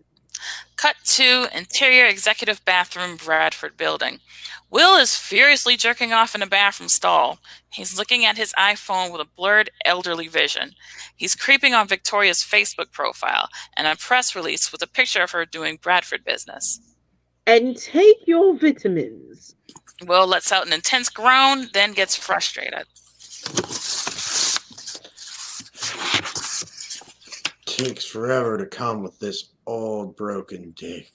Cut to interior executive bathroom, Bradford building. Will is furiously jerking off in a bathroom stall. He's looking at his iPhone with a blurred elderly vision. He's creeping on Victoria's Facebook profile and a press release with a picture of her doing Bradford business. And take your vitamins. Will lets out an intense groan, then gets frustrated. Takes forever to come with this old broken dick.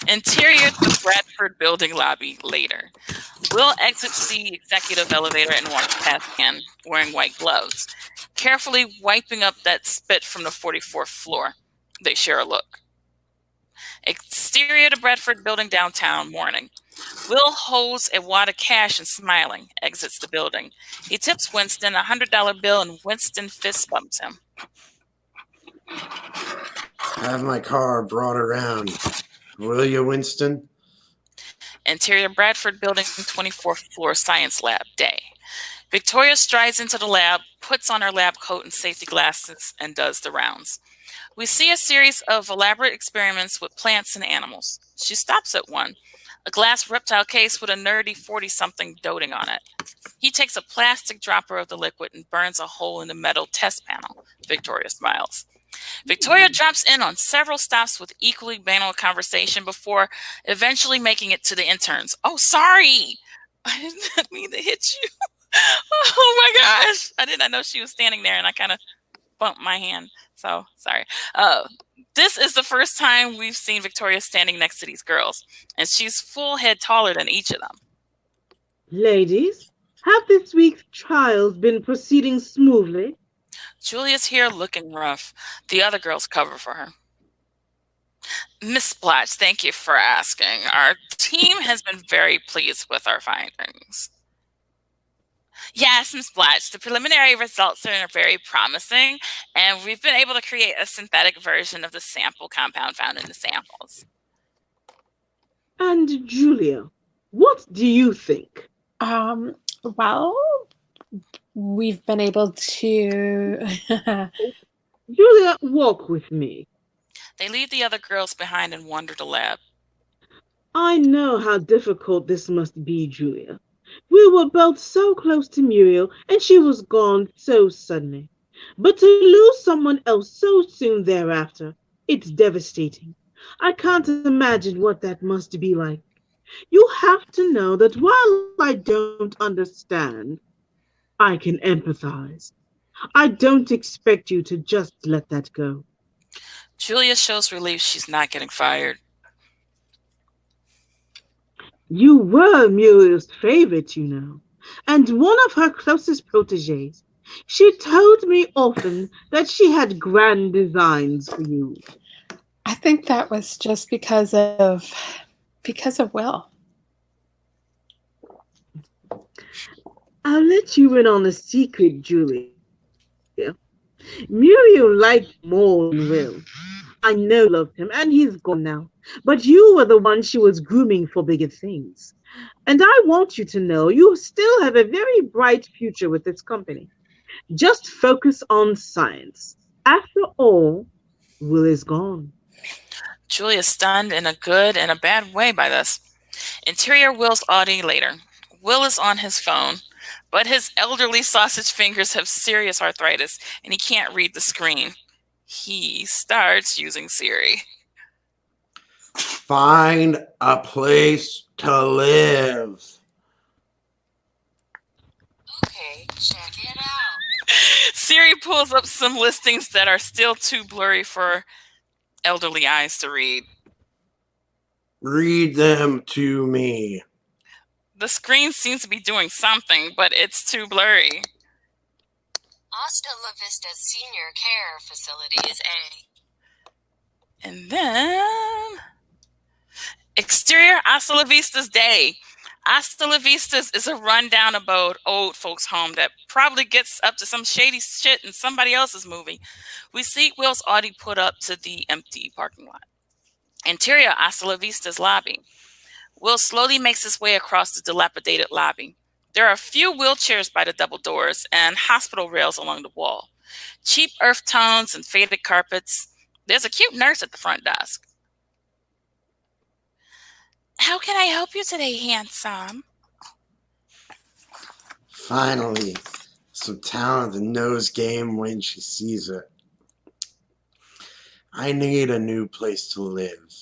Interior the Bradford building lobby later. Will exits the executive elevator and walks past Anne, wearing white gloves, carefully wiping up that spit from the 44th floor. They share a look. Exterior the Bradford building downtown, morning. Will holds a wad of cash and smiling, exits the building. He tips Winston a $100 bill and Winston fist bumps him. Have my car brought around, will you, Winston? Interior Bradford building 24th floor science lab, day. Victoria strides into the lab, puts on her lab coat and safety glasses, and does the rounds. We see a series of elaborate experiments with plants and animals. She stops at one, a glass reptile case with a nerdy 40-something doting on it. He takes a plastic dropper of the liquid and burns a hole in the metal test panel. Victoria smiles. Victoria drops in on several stops with equally banal conversation before eventually making it to the interns. Oh, sorry. I didn't mean to hit you. Oh my gosh. I did not know she was standing there and I kind of bumped my hand. So sorry. This is the first time we've seen Victoria standing next to these girls, and she's full head taller than each of them. Ladies, have this week's trials been proceeding smoothly? Julia's here looking rough. The other girls cover for her. Miss Blatch, thank you for asking. Our team has been very pleased with our findings. Yes, Miss Blatch, the preliminary results are very promising, and we've been able to create a synthetic version of the sample compound found in the samples. And Julia, what do you think? Well, we've been able to... Julia, walk with me. They leave the other girls behind and wander the lab. I know how difficult this must be, Julia. We were both so close to Muriel, and she was gone so suddenly. But to lose someone else so soon thereafter, it's devastating. I can't imagine what that must be like. You have to know that while I don't understand, I can empathize. I don't expect you to just let that go. Julia shows relief she's not getting fired. You were Muriel's favorite, you know, and one of her closest proteges. She told me often that she had grand designs for you. I think that was just because of Will. I'll let you in on a secret, Julia. Muriel liked more than Will. I know loved him, and he's gone now. But you were the one she was grooming for bigger things. And I want you to know you still have a very bright future with this company. Just focus on science. After all, Will is gone. Julia's stunned in a good and a bad way by this. Interior Will's Audi later. Will is on his phone, but his elderly sausage fingers have serious arthritis, and he can't read the screen. He starts using Siri. Find a place to live. Okay, check it out. Siri pulls up some listings that are still too blurry for elderly eyes to read. Read them to me. The screen seems to be doing something, but it's too blurry. Hasta La Vista Senior Care Facilities A. And then... Exterior Hasta La Vista's Day. Hasta La Vista's is a rundown abode, old folks' home that probably gets up to some shady shit in somebody else's movie. We see Will's Audi put up to the empty parking lot. Interior Hasta La Vista's lobby. Will slowly makes his way across the dilapidated lobby. There are a few wheelchairs by the double doors and hospital rails along the wall. Cheap earth tones and faded carpets. There's a cute nurse at the front desk. How can I help you today, handsome? Finally, some talent that knows game when she sees it. I need a new place to live.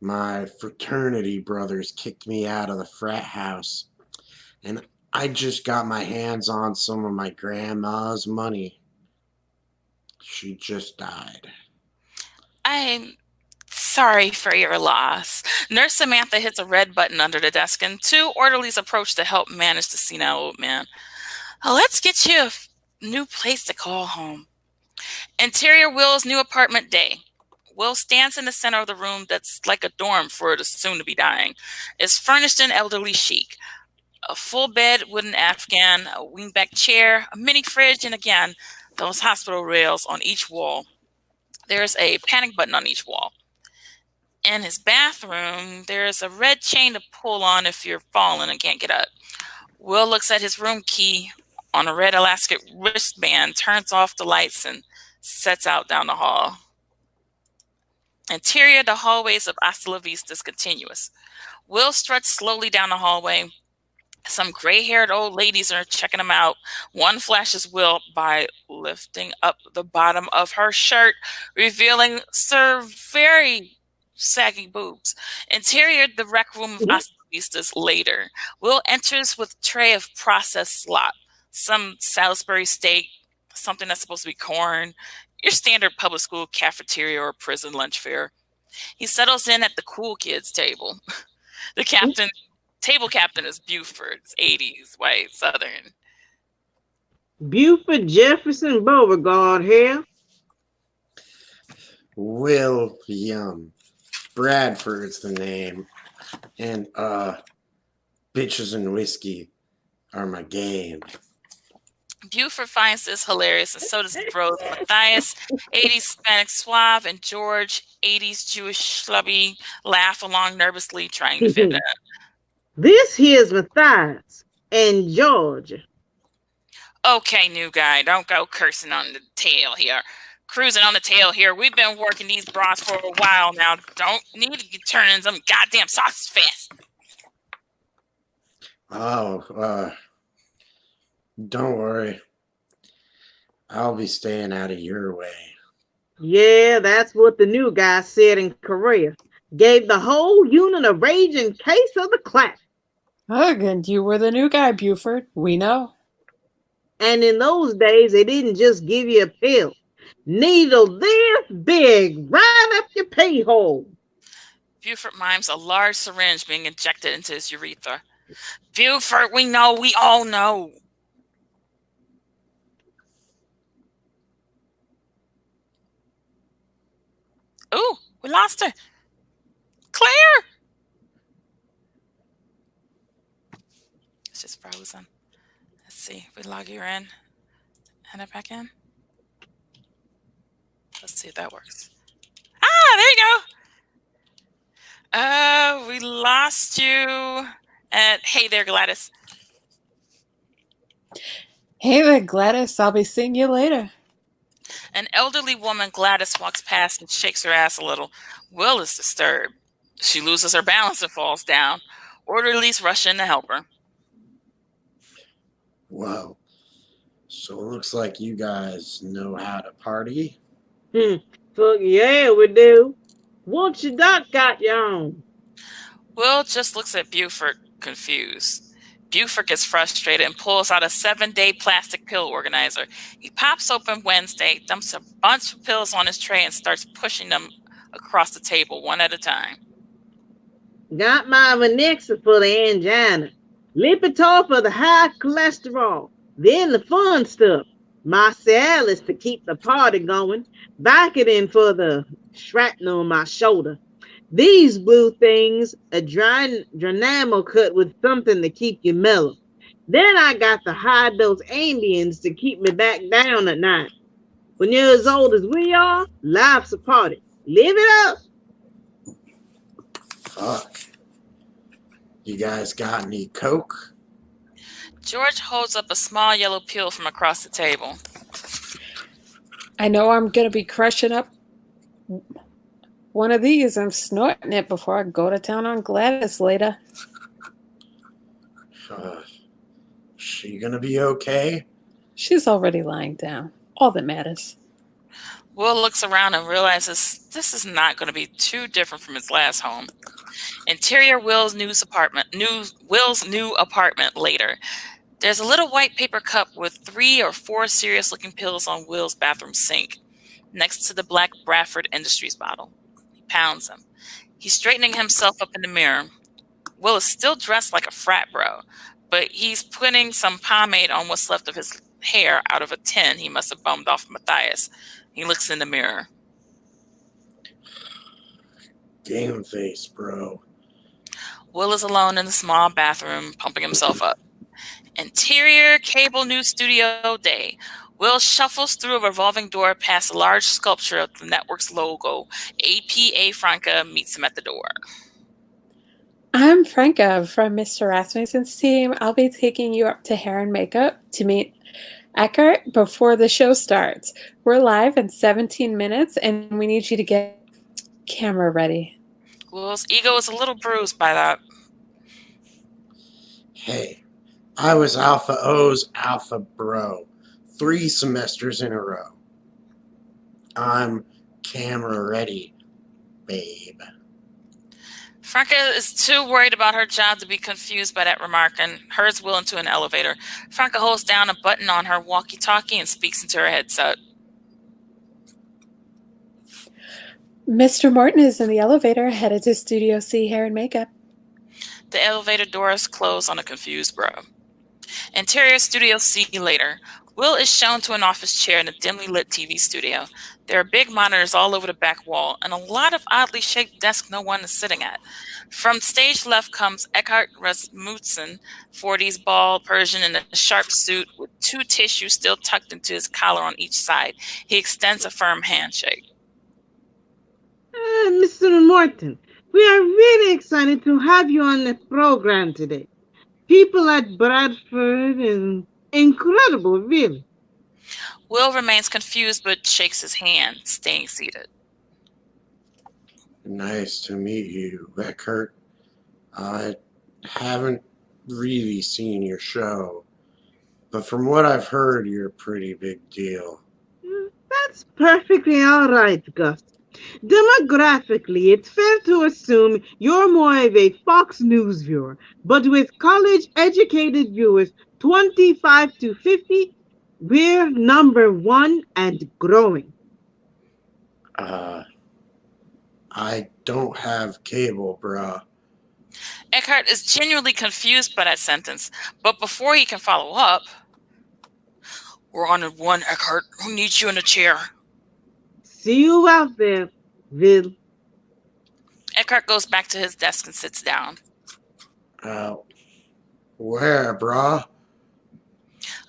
My fraternity brothers kicked me out of the frat house, and I just got my hands on some of my grandma's money. She just died. I'm Sorry for your loss. Nurse Samantha hits a red button under the desk, and two orderlies approach to help manage the senile old man. Let's get you a new place to call home. Interior Will's new apartment day. Will stands in the center of the room that's like a dorm for the soon-to-be dying. It's furnished in elderly chic. A full bed, wooden Afghan, a wingback chair, a mini fridge, and again, those hospital rails on each wall. There's a panic button on each wall. In his bathroom, there's a red chain to pull on if you're falling and can't get up. Will looks at his room key on a red elastic wristband, turns off the lights, and sets out down the hall. Interior, the hallways of Hasta La Vista is continuous. Will struts slowly down the hallway. Some gray-haired old ladies are checking him out. One flashes Will by lifting up the bottom of her shirt, revealing her very saggy boobs. Interior, the rec room of Hasta La Vista's later. Will enters with a tray of processed slop, some Salisbury steak, something that's supposed to be corn, your standard public school cafeteria or prison lunch fare. He settles in at the cool kids table. The table captain is Buford, 80s, white, southern. Buford Jefferson Beauregard here. William Bradford's the name. And, bitches and whiskey are my game. Buford finds this hilarious, and so does bros Matthias, 80s Hispanic suave, and George, 80s Jewish schlubby, laugh along nervously, trying to fit in. This here's Matthias and George. Okay, new guy, don't go cursing on the tail here. Cruising on the tail here. We've been working these bras for a while now. Don't need to be turning some goddamn sausage fast. Oh, don't worry. I'll be staying out of your way. Yeah, that's what the new guy said in Korea. Gave the whole unit a raging case of the clap. Ugh, and you were the new guy, Buford. We know. And in those days, they didn't just give you a pill. Needle this big, right up your pee hole. Buford mimes a large syringe being injected into his urethra. Buford, we know, we all know. Ooh, we lost her. Claire! It's just frozen. Let's see. We log you in. And it back in. Let's see if that works. Ah, there you go. We lost you. And hey there, Gladys. Hey there, Gladys. I'll be seeing you later. An elderly woman, Gladys, walks past and shakes her ass a little. Will is disturbed. She loses her balance and falls down. Orderlies rush in to help her. Whoa. So it looks like you guys know how to party? Fuck yeah, we do. What your doc got you on? Will just looks at Buford, confused. Buford gets frustrated and pulls out a 7-day plastic pill organizer. He pops open Wednesday, dumps a bunch of pills on his tray, and starts pushing them across the table one at a time. Got my Vanexa for the angina. Lipitor for the high cholesterol. Then the fun stuff. My Cialis to keep the party going. Vicodin for the shrapnel on my shoulder. These blue things, a Dynamo cut with something to keep you mellow. Then I got the high dose Ambiens to keep me back down at night. When you're as old as we are, life's a party. Live it up. Fuck. You guys got any Coke? George holds up a small yellow pill from across the table. I know I'm going to be crushing up one of these. I'm snorting it before I go to town on Gladys later. She gonna be okay? She's already lying down. All that matters. Will looks around and realizes this is not going to be too different from his last home. Interior Will's new apartment later. There's a little white paper cup with 3 or 4 serious-looking pills on Will's bathroom sink, next to the black Bradford Industries bottle. He pounds him. He's straightening himself up in the mirror. Will is still dressed like a frat bro, but he's putting some pomade on what's left of his hair out of a tin he must have bummed off Matthias. He looks in the mirror. Game face, bro. Will is alone in the small bathroom, pumping himself up. Interior cable news studio day. Will shuffles through a revolving door past a large sculpture of the network's logo. APA Franca meets him at the door. I'm Franca from Mr. Rasmussen's team. I'll be taking you up to hair and makeup to meet Eckhart before the show starts. We're live in 17 minutes, and we need you to get camera ready. Will's ego is a little bruised by that. Hey, I was Alpha O's Alpha Bro 3 semesters in a row. I'm camera ready, babe. Franca is too worried about her job to be confused by that remark and hurries Will into an elevator. Franca holds down a button on her walkie-talkie and speaks into her headset. Mr. Morton is in the elevator, headed to Studio C Hair and Makeup. The elevator doors close on a confused bro. Interior Studio C later. Will is shown to an office chair in a dimly lit TV studio. There are big monitors all over the back wall and a lot of oddly shaped desks no one is sitting at. From stage left comes Eckhart Rasmussen, 40s bald Persian in a sharp suit with 2 tissues still tucked into his collar on each side. He extends a firm handshake. Mr. Morton, we are really excited to have you on the program today. People at Bradford is incredible, really. Will remains confused but shakes his hand, staying seated. Nice to meet you, Eckhart. I haven't really seen your show, but from what I've heard, you're a pretty big deal. That's perfectly all right, Gus. Demographically, it's fair to assume you're more of a Fox News viewer, but with college-educated viewers 25 to 50, we're number 1 and growing. I don't have cable, bruh. Eckhart is genuinely confused by that sentence, but before he can follow up, we're on one, Eckhart. Who needs you in a chair? See you out there, Will. Eckhart goes back to his desk and sits down. Where, bruh?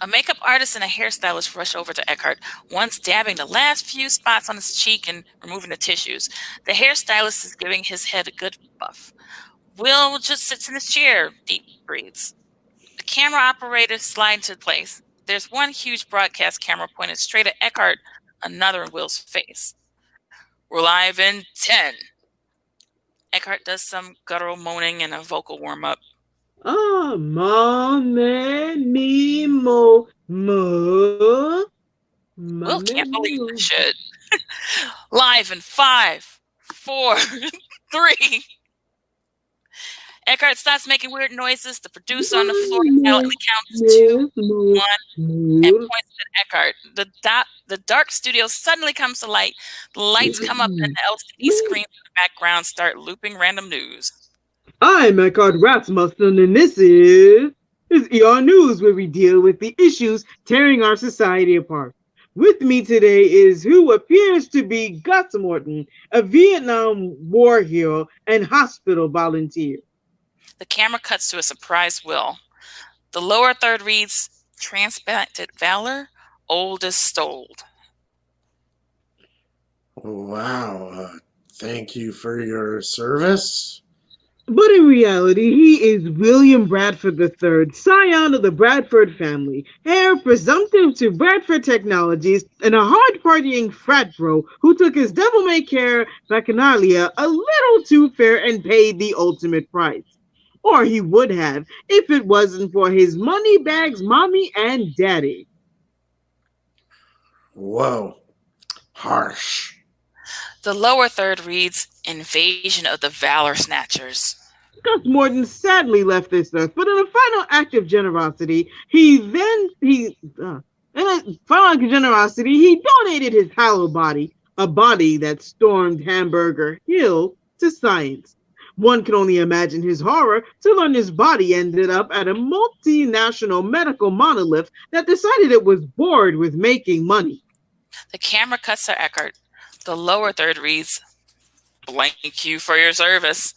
A makeup artist and a hairstylist rush over to Eckhart, once dabbing the last few spots on his cheek and removing the tissues. The hairstylist is giving his head a good buff. Will just sits in his chair, deep breathes. The camera operator slides into place. There's one huge broadcast camera pointed straight at Eckhart, another in Will's face. We're live in 10. Eckhart does some guttural moaning and a vocal warm-up. Ah, mommy, me, mo. Will can't believe this shit. Live in 5, 4, 3. Eckhart starts making weird noises. The producer on the floor silently counts 2, 1, and points at Eckhart. The dark studio suddenly comes to light. The lights come up and the LCD screens in the background start looping random news. I'm Eckhart Rasmussen, and this is ER News, where we deal with the issues tearing our society apart. With me today is who appears to be Gus Morton, a Vietnam War hero and hospital volunteer. The camera cuts to a surprised Will. The lower third reads, Transplanted Valor, Oldest Stoled. Wow, thank you for your service. But in reality, he is William Bradford III, scion of the Bradford family, heir presumptive to Bradford Technologies, and a hard-partying frat bro who took his devil-may-care bacchanalia a little too fair and paid the ultimate price. Or he would have, if it wasn't for his money bags, mommy and daddy. Whoa, harsh. The lower third reads, Invasion of the Valor Snatchers. Gus Morton sadly left this earth, but in a final act of generosity, he donated his hallowed body, A body that stormed Hamburger Hill to science. One can only imagine his horror to learn his body ended up at a multinational medical monolith that decided it was bored with making money. The camera cuts to Eckhart. The lower third reads, "Blank you for your service."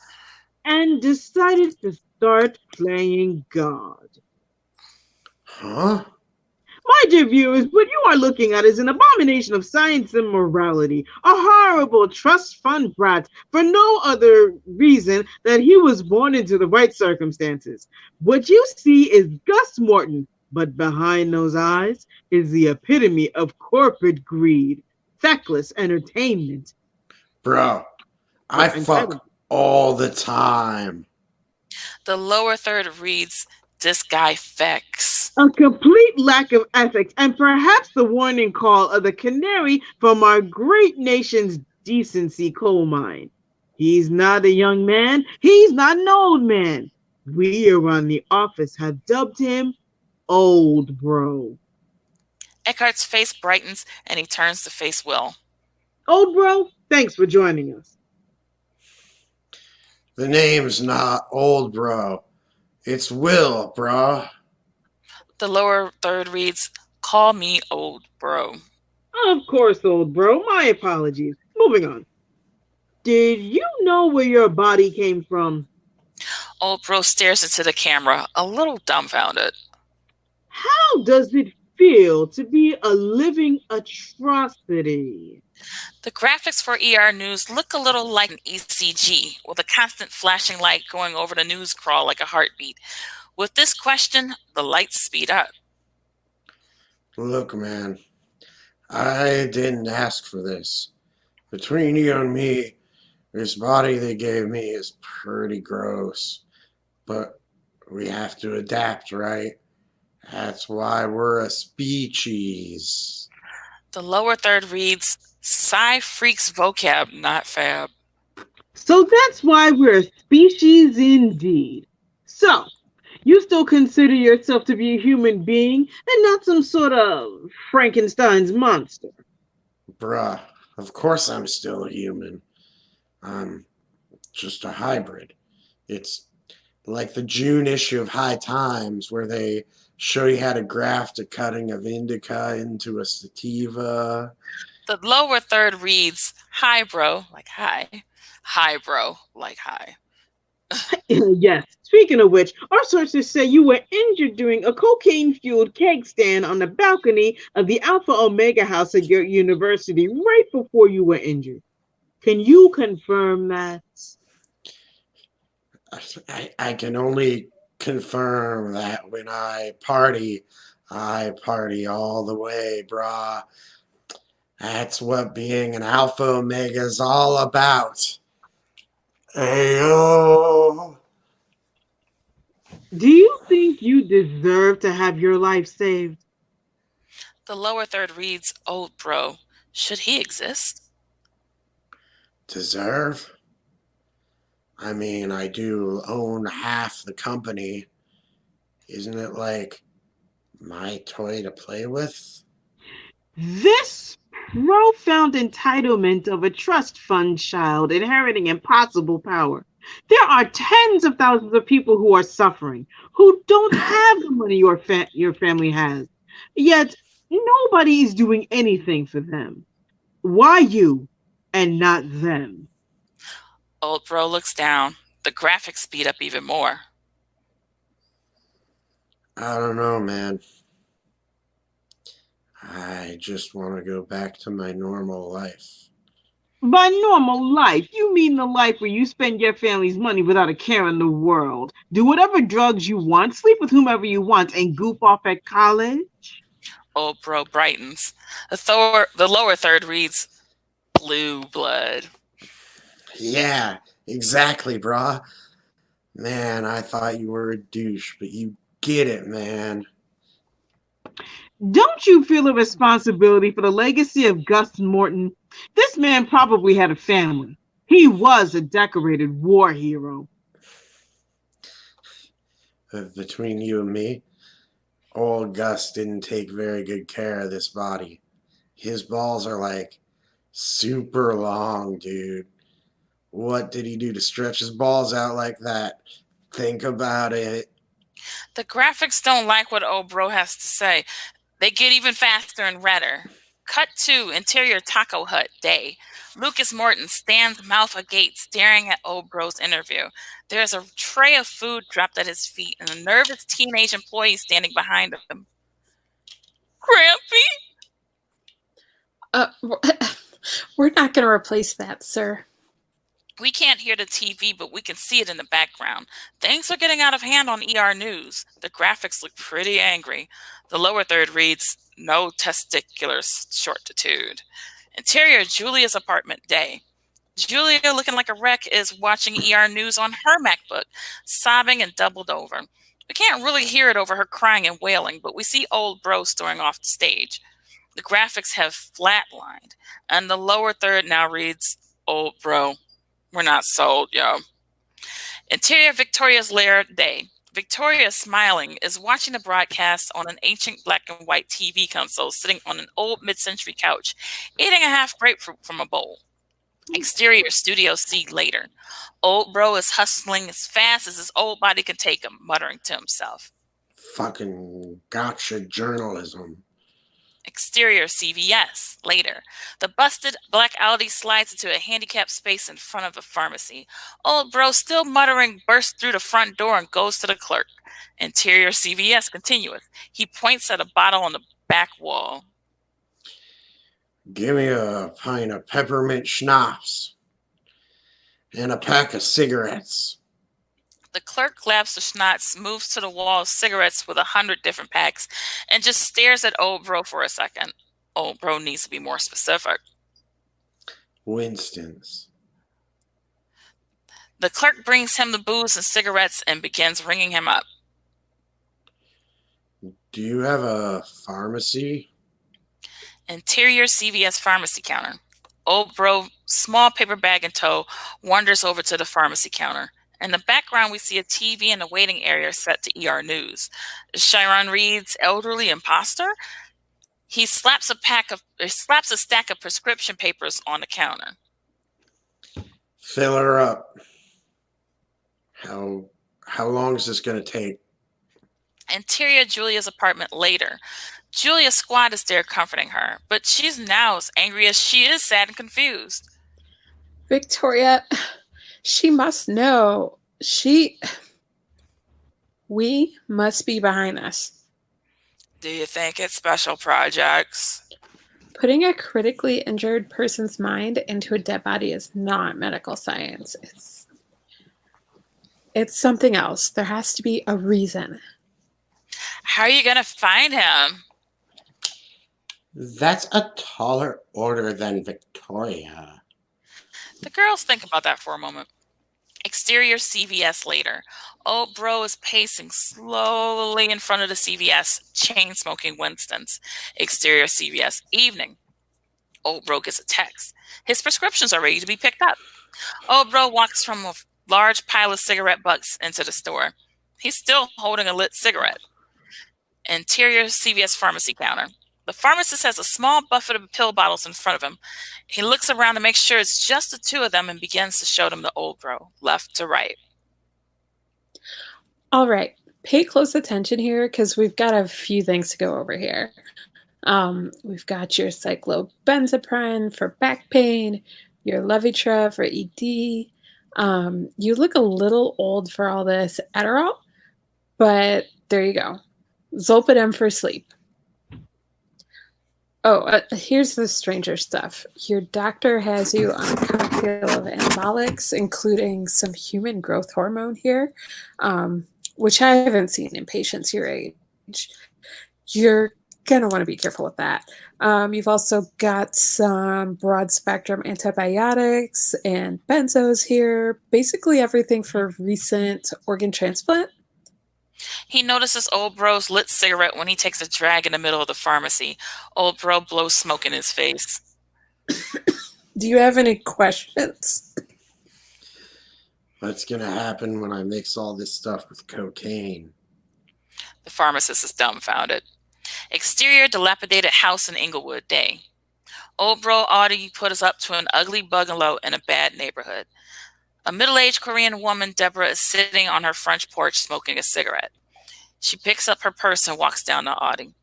And decided to start playing God. Huh? My dear viewers, what you are looking at is an abomination of science and morality, a horrible trust fund brat for no other reason than he was born into the right circumstances. What you see is Gus Morton, but behind those eyes is the epitome of corporate greed, feckless entertainment. Bro, I fuck all the time. The lower third reads, "This guy fecks." A complete lack of ethics, and perhaps the warning call of the canary from our great nation's decency coal mine. He's not a young man. He's not an old man. We around the office have dubbed him OldBro. Eckhart's face brightens and he turns to face Will. OldBro, thanks for joining us. The name's not OldBro. It's Will, bro. The lower third reads, "Call me OldBro." Of course, OldBro. My apologies. Moving on. Did you know where your body came from? OldBro stares into the camera, a little dumbfounded. How does it feel to be a living atrocity? The graphics for ER News look a little like an ECG, with a constant flashing light going over the news crawl like a heartbeat. With this question, the lights speed up. Look, man, I didn't ask for this. Between you and me, this body they gave me is pretty gross. But we have to adapt, right? That's why we're a species. The lower third reads, "Sci freaks vocab, not fab." So that's why we're a species indeed. So, you still consider yourself to be a human being and not some sort of Frankenstein's monster? Bruh, of course I'm still a human. I'm just a hybrid. It's like the June issue of High Times where they show you how to graft a cutting of indica into a sativa. The lower third reads, "Hi, bro," like hi. "Hi, bro," like hi. Yes. Speaking of which, our sources say you were injured during a cocaine-fueled keg stand on the balcony of the Alpha Omega house at your university right before you were injured. Can you confirm that? I can only confirm that when I party all the way, brah. That's what being an Alpha Omega is all about. Ayo. Do you think you deserve to have your life saved? The lower third reads, "OldBro. Should he exist?" Deserve? I mean, I do own half the company. Isn't it like my toy to play with? This profound entitlement of a trust fund child inheriting impossible power. There are tens of thousands of people who are suffering, who don't have the money your family has. Yet nobody is doing anything for them. Why you and not them? OldBro looks down. The graphics speed up even more. I don't know, man. I just want to go back to my normal life. By normal life, you mean the life where you spend your family's money without a care in the world, do whatever drugs you want, sleep with whomever you want, and goof off at college? OldBro brightens. The lower third reads, "Blue blood." Yeah, exactly, brah. Man, I thought you were a douche, but you get it, man. Don't you feel a responsibility for the legacy of Gus Morton? This man probably had a family. He was a decorated war hero. Between you and me, old Gus didn't take very good care of this body. His balls are like Super long, dude. What did he do to stretch his balls out like that? Think about it. The graphics don't like what OldBro has to say. They get even faster and redder. Cut to interior taco hut day. Lucas Morton stands mouth agape staring at OldBro's interview. There's a tray of food dropped at his feet and a nervous teenage employee standing behind him. Grampy? We're not going to replace that, sir. We can't hear the TV, but we can see it in the background. Things are getting out of hand on ER News. The graphics look pretty angry. The lower third reads, no testicular shortitude. Interior Julia's apartment day. Julia, looking like a wreck, is watching ER News on her MacBook, sobbing and doubled over. We can't really hear it over her crying and wailing, but we see OldBro storming off the stage. The graphics have flatlined, and the lower third now reads, OldBro. We're not sold, yo. Interior Victoria's lair day. Victoria, smiling, is watching the broadcast on an ancient black and white TV console sitting on an old mid-century couch, eating a half grapefruit from a bowl. Exterior Studio C later. OldBro is hustling as fast as his old body can take him, muttering to himself. Fucking gotcha journalism. Exterior CVS later. The busted black Audi slides into a handicapped space in front of a pharmacy. OldBro, still muttering, bursts through the front door and goes to the clerk. Interior CVS continuous. He points at a bottle on the back wall. Give me a pint of peppermint schnapps and a pack of cigarettes. The clerk grabs the schnapps, moves to the wall of cigarettes with 100 different packs, and just stares at OldBro for a second. OldBro needs to be more specific. Winston's. The clerk brings him the booze and cigarettes and begins ringing him up. Do you have a pharmacy? Interior CVS pharmacy counter. OldBro, small paper bag in tow, wanders over to the pharmacy counter. In the background, we see a TV in the waiting area set to ER News. Chiron reads, elderly imposter? He slaps a stack of prescription papers on the counter. Fill her up. How long is this going to take? Interior Julia's apartment later. Julia's squad is there comforting her, but she's now as angry as she is sad and confused. Victoria, she must know. We must be behind this. Do you think it's special projects? Putting a critically injured person's mind into a dead body is not medical science. It's something else. There has to be a reason. How are you going to find him? That's a taller order than Victoria. The girls think about that for a moment. Exterior CVS later. OldBro is pacing slowly in front of the CVS, chain smoking Winston's. Exterior CVS evening. OldBro gets a text. His prescriptions are ready to be picked up. OldBro walks from a large pile of cigarette butts into the store. He's still holding a lit cigarette. Interior CVS pharmacy counter. The pharmacist has a small buffet of pill bottles in front of him. He looks around to make sure it's just the two of them and begins to show them the OldBro, left to right. All right. Pay close attention here because we've got a few things to go over here. We've got your cyclobenzaprine for back pain, your Levitra for ED. You look a little old for all this Adderall, but there you go. Zolpidem for sleep. Oh, here's the stranger stuff. Your doctor has you on a cocktail of anabolics, including some human growth hormone here, which I haven't seen in patients your age. You're going to want to be careful with that. You've also got some broad spectrum antibiotics and benzos here, basically everything for recent organ transplant. He notices OldBro's lit cigarette when he takes a drag in the middle of the pharmacy. OldBro blows smoke in his face. Do you have any questions? What's going to happen when I mix all this stuff with cocaine? The pharmacist is dumbfounded. Exterior dilapidated house in Inglewood day. Old bro Audie put us up to an ugly bungalow in a bad neighborhood. A middle-aged Korean woman, Deborah, is sitting on her front porch smoking a cigarette. She picks up her purse and walks down to Audie.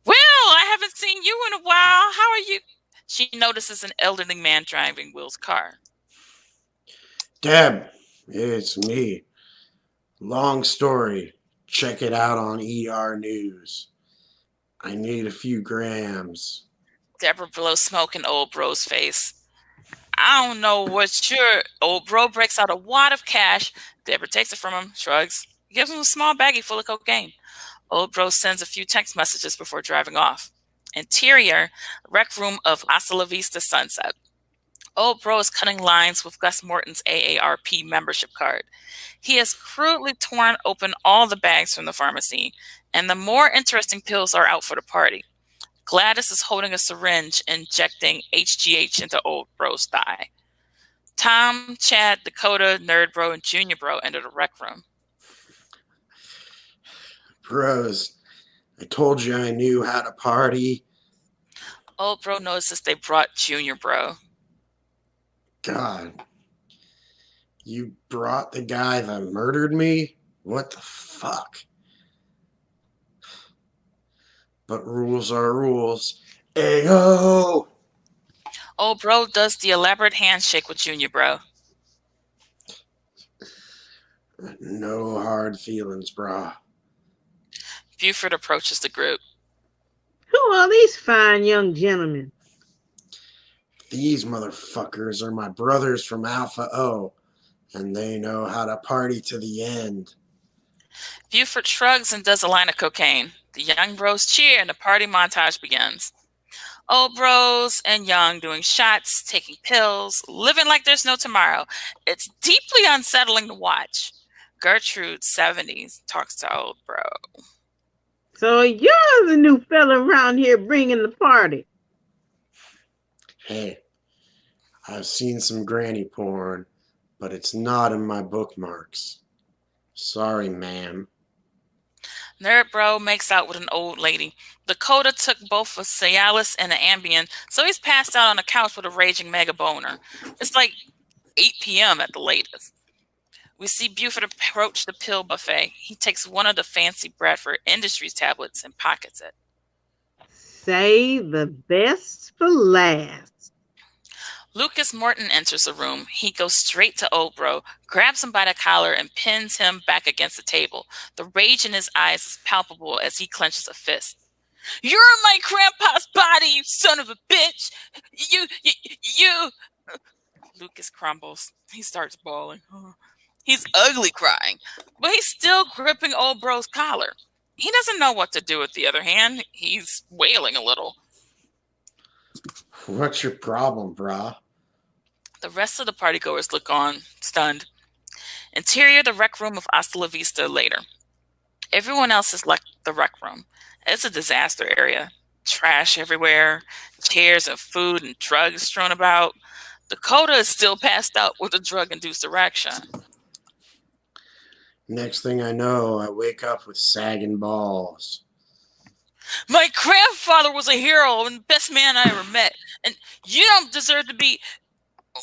Well, I haven't seen you in a while. How are you? She notices an elderly man driving Will's car. Deb, it's me. Long story. Check it out on ER News. I need a few grams. Deborah blows smoke in old bro's face. I don't know what you're... Old bro breaks out a wad of cash. Deborah takes it from him, shrugs. He gives him a small baggie full of cocaine. Old bro sends a few text messages before driving off. Interior, rec room of Hasta La Vista Sunset. Old bro is cutting lines with Gus Morton's AARP membership card. He has crudely torn open all the bags from the pharmacy, and the more interesting pills are out for the party. Gladys is holding a syringe, injecting HGH into old bro's thigh. Tom, Chad, Dakota, Nerd Bro, and Junior Bro enter the rec room. Bros, I told you I knew how to party. Old bro notices they brought Junior Bro. God. You brought the guy that murdered me? What the fuck? But rules are rules. Ayo! Old bro does the elaborate handshake with Junior Bro. No hard feelings, brah. Buford approaches the group. Who are these fine young gentlemen? These motherfuckers are my brothers from Alpha O, and they know how to party to the end. Buford shrugs and does a line of cocaine. The young bros cheer and the party montage begins. Old bros and young doing shots, taking pills, living like there's no tomorrow. It's deeply unsettling to watch. Gertrude, 70s, talks to old bro. So you're the new fella around here bringing the party. Hey, I've seen some granny porn, but it's not in my bookmarks. Sorry, ma'am. Nerd Bro makes out with an old lady. Dakota took both a Cialis and an Ambien, so he's passed out on a couch with a raging mega boner. It's like 8 p.m. at the latest. We see Buford approach the pill buffet. He takes one of the fancy Bradford Industries tablets and pockets it. Save the best for last. Lucas Morton enters the room. He goes straight to old bro, grabs him by the collar, and pins him back against the table. The rage in his eyes is palpable as he clenches a fist. You're in my grandpa's body, you son of a bitch! You... Lucas crumbles. He starts bawling. He's ugly crying, but he's still gripping old bro's collar. He doesn't know what to do with the other hand. He's wailing a little. What's your problem, brah? The rest of the partygoers look on, stunned. Interior, the rec room of Hasta La Vista later. Everyone else has left the rec room. It's a disaster area. Trash everywhere, chairs and food and drugs strewn about. Dakota is still passed out with a drug-induced erection. Next thing I know, I wake up with sagging balls. My grandfather was a hero and the best man I ever met. And you don't deserve to be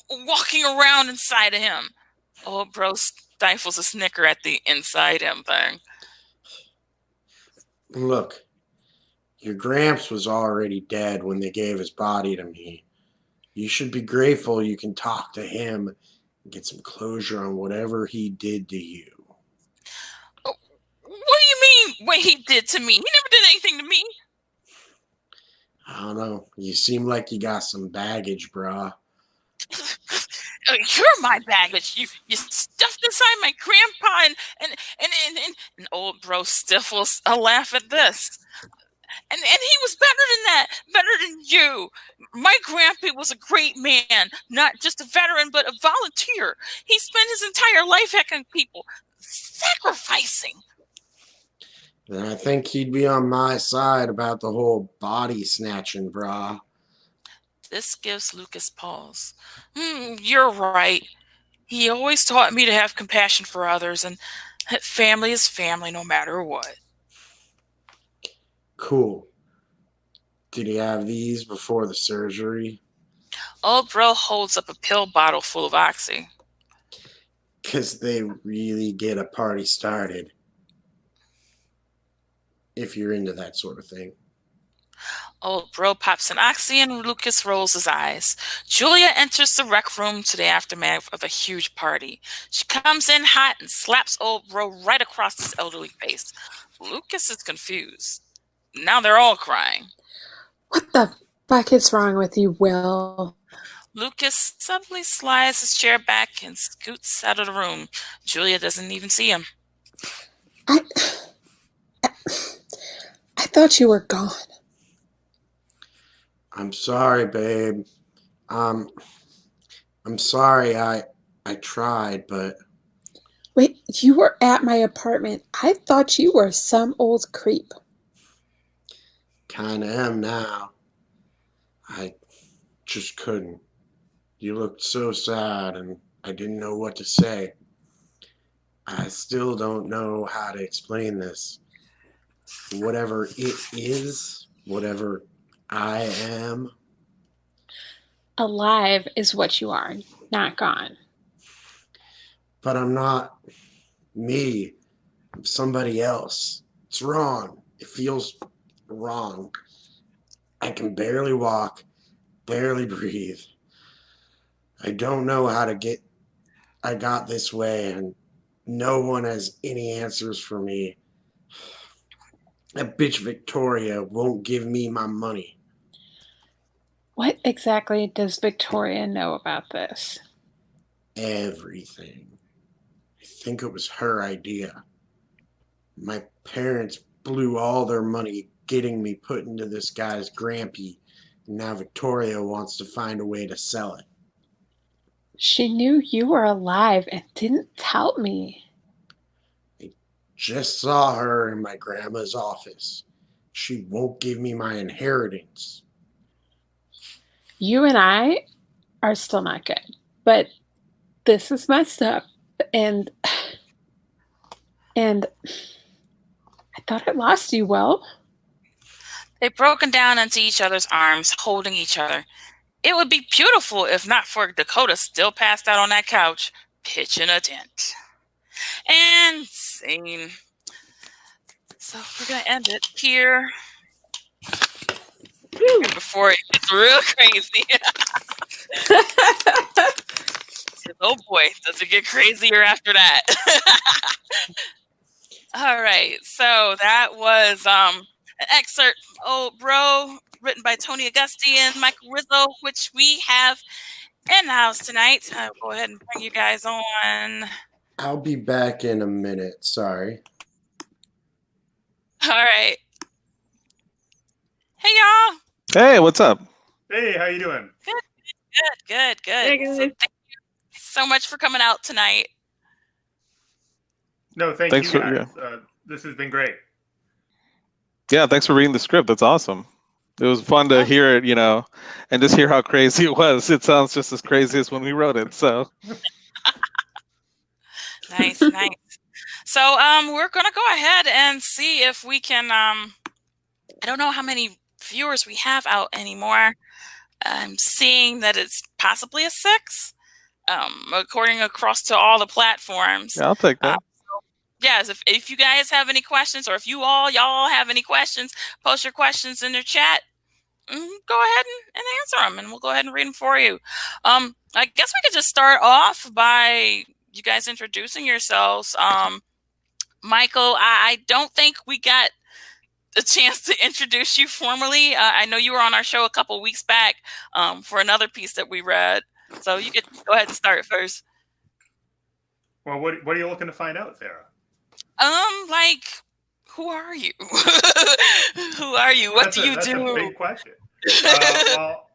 walking around inside of him. Old bro stifles a snicker at the inside him thing. Look, your Gramps was already dead when they gave his body to me. You should be grateful you can talk to him and get some closure on whatever he did to you. What do you mean what he did to me? He never did anything to me. I don't know. You seem like you got some baggage, brah. You're my baggage. You stuffed inside my grandpa and old bro stifles a laugh at this. And he was better than that, better than you. My grandpa was a great man, not just a veteran, but a volunteer. He spent his entire life helping people, sacrificing. Then I think he'd be on my side about the whole body snatching, brah. This gives Lucas pause. You're right. He always taught me to have compassion for others, and that family is family no matter what. Cool. Did he have these before the surgery? OldBro holds up a pill bottle full of Oxy. Because they really get a party started. If you're into that sort of thing. OldBro pops an Oxy and Lucas rolls his eyes. Julia enters the rec room to the aftermath of a huge party. She comes in hot and slaps OldBro right across his elderly face. Lucas is confused. Now they're all crying. What the fuck is wrong with you, Will? Lucas suddenly slides his chair back and scoots out of the room. Julia doesn't even see him. I thought you were gone. I'm sorry, babe. I'm sorry I tried, but... Wait, you were at my apartment. I thought you were some old creep. Kinda am now. I just couldn't. You looked so sad and I didn't know what to say. I still don't know how to explain this. Whatever it is, whatever I am. Alive is what you are, not gone. But I'm not me. I'm somebody else. It's wrong. It feels wrong. I can barely walk, barely breathe. I don't know how to get... I got this way and no one has any answers for me. That bitch Victoria won't give me my money. What exactly does Victoria know about this? Everything. I think it was her idea. My parents blew all their money getting me put into this guy's grampy, and now Victoria wants to find a way to sell it. She knew you were alive and didn't tell me. I just saw her in my grandma's office. She won't give me my inheritance. You and I are still not good, but this is messed up, and I thought I lost you, Will. They've broken down into each other's arms, holding each other. It would be beautiful if not for Dakota still passed out on that couch, pitching a tent. And scene. So we're going to end it here. Before it gets real crazy. Oh boy, does it get crazier after that. All right, so that was an excerpt from OldBro, written by Tony Augusty and Michael Rizzo, which we have in-house tonight. I'll go ahead and bring you guys on. I'll be back in a minute, sorry. All right. Hey, y'all. Hey, what's up? Hey, how you doing? Good. Hey, guys. So thank you so much for coming out tonight. No, thanks you guys. This has been great. Yeah, thanks for reading the script. That's awesome. It was fun to hear it, and just hear how crazy it was. It sounds just as crazy as when we wrote it. So Nice. So we're gonna go ahead and see if we can. I don't know how many viewers we have out anymore. I'm seeing that it's possibly a 6, according across to all the platforms. yeah, I'll take that. Yes, if you guys have any questions, or if y'all have any questions, post your questions in the chat. Go ahead and answer them, and we'll go ahead and read them for you. I guess we could just start off by you guys introducing yourselves. Michael, I don't think we got a chance to introduce you formally. I know you were on our show a couple weeks back for another piece that we read. So you could go ahead and start first. Well, what are you looking to find out, Sarah? Like, who are you? Who are you? What do you do? That's a big question. Well,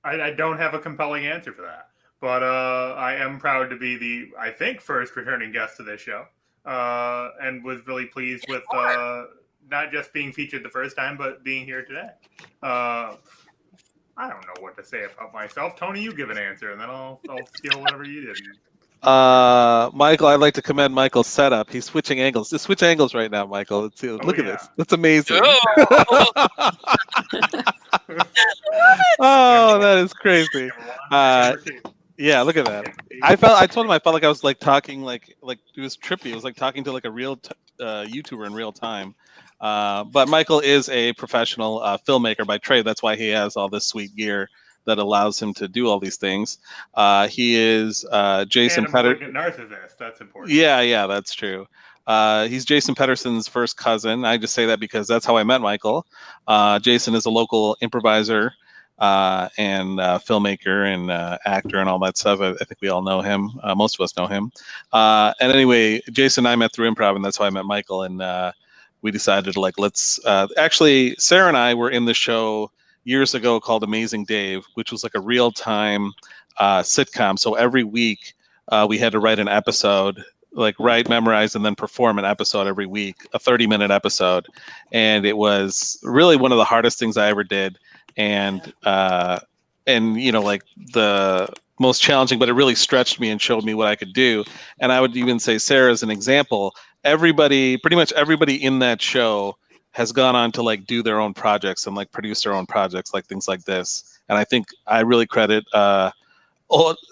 I don't have a compelling answer for that. But I am proud to be the, I think, first returning guest to this show. And was really pleased with not just being featured the first time, but being here today. I don't know what to say about myself. Tony, you give an answer, and then I'll steal whatever you did. Michael, I'd like to commend Michael's setup. He's switching angles. Just switch angles right now, Michael. Look at this. That's amazing. Oh, that is crazy. Number 2. Yeah, look at that. I told him I felt like I was like talking like it was trippy. It was like talking to like a real YouTuber in real time. But Michael is a professional filmmaker by trade. That's why he has all this sweet gear that allows him to do all these things. He is Jason and a malignant narcissist. That's important. Yeah, that's true. He's Jason Pedersen's first cousin. I just say that because that's how I met Michael. Jason is a local improviser and filmmaker and actor and all that stuff. I think we all know him. Most of us know him. And anyway, Jason and I met through improv, and that's how I met Michael. And we decided to let's actually, Sarah and I were in the show years ago called Amazing Dave, which was like a real-time sitcom. So every week we had to write an episode, write, memorize, and then perform an episode every week, a 30-minute episode. And it was really one of the hardest things I ever did. And the most challenging, but it really stretched me and showed me what I could do. And I would even say Sarah as an example, pretty much everybody in that show has gone on to do their own projects and produce their own projects, things like this. And I think I really credit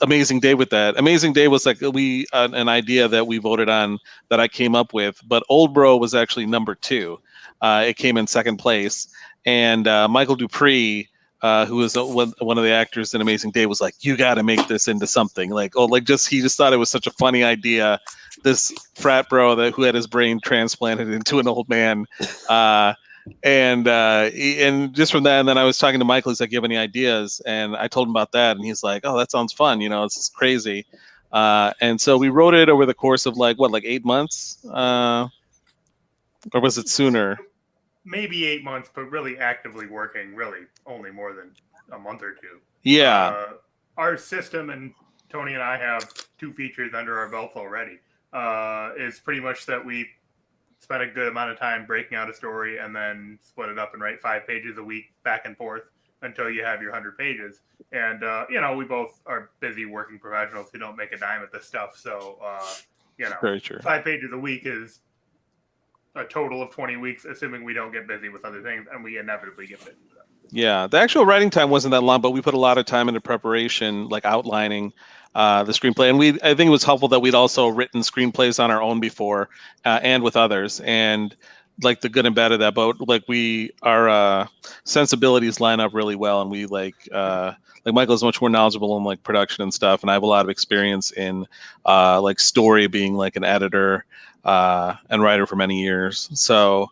Amazing Day with that. Amazing Day was an idea that we voted on that I came up with, but OldBro was actually number 2. It came in second place. And Michael Dupree, who was one of the actors in Amazing Day, was like, "You got to make this into something." He just thought it was such a funny idea. This frat bro who had his brain transplanted into an old man, and just from that, and then I was talking to Michael. He's like, "You have any ideas?" And I told him about that, and he's like, "Oh, that sounds fun. It's crazy." And so we wrote it over the course of 8 months, or was it sooner? Maybe 8 months, but really actively working, really only more than a month or 2. Yeah. Our system, and Tony and I have 2 features under our belts already, is pretty much that we spend a good amount of time breaking out a story and then split it up and write 5 pages a week back and forth until you have your 100 pages. And, we both are busy working professionals who don't make a dime at this stuff. So, Very true. 5 pages a week is a total of 20 weeks, assuming we don't get busy with other things, and we inevitably get busy with them. Yeah, the actual writing time wasn't that long, but we put a lot of time into preparation, outlining the screenplay. And I think it was helpful that we'd also written screenplays on our own before and with others, and the good and bad of that. But our sensibilities line up really well, and we Michael's much more knowledgeable in production and stuff, and I have a lot of experience in story, being an editor and writer for many years. So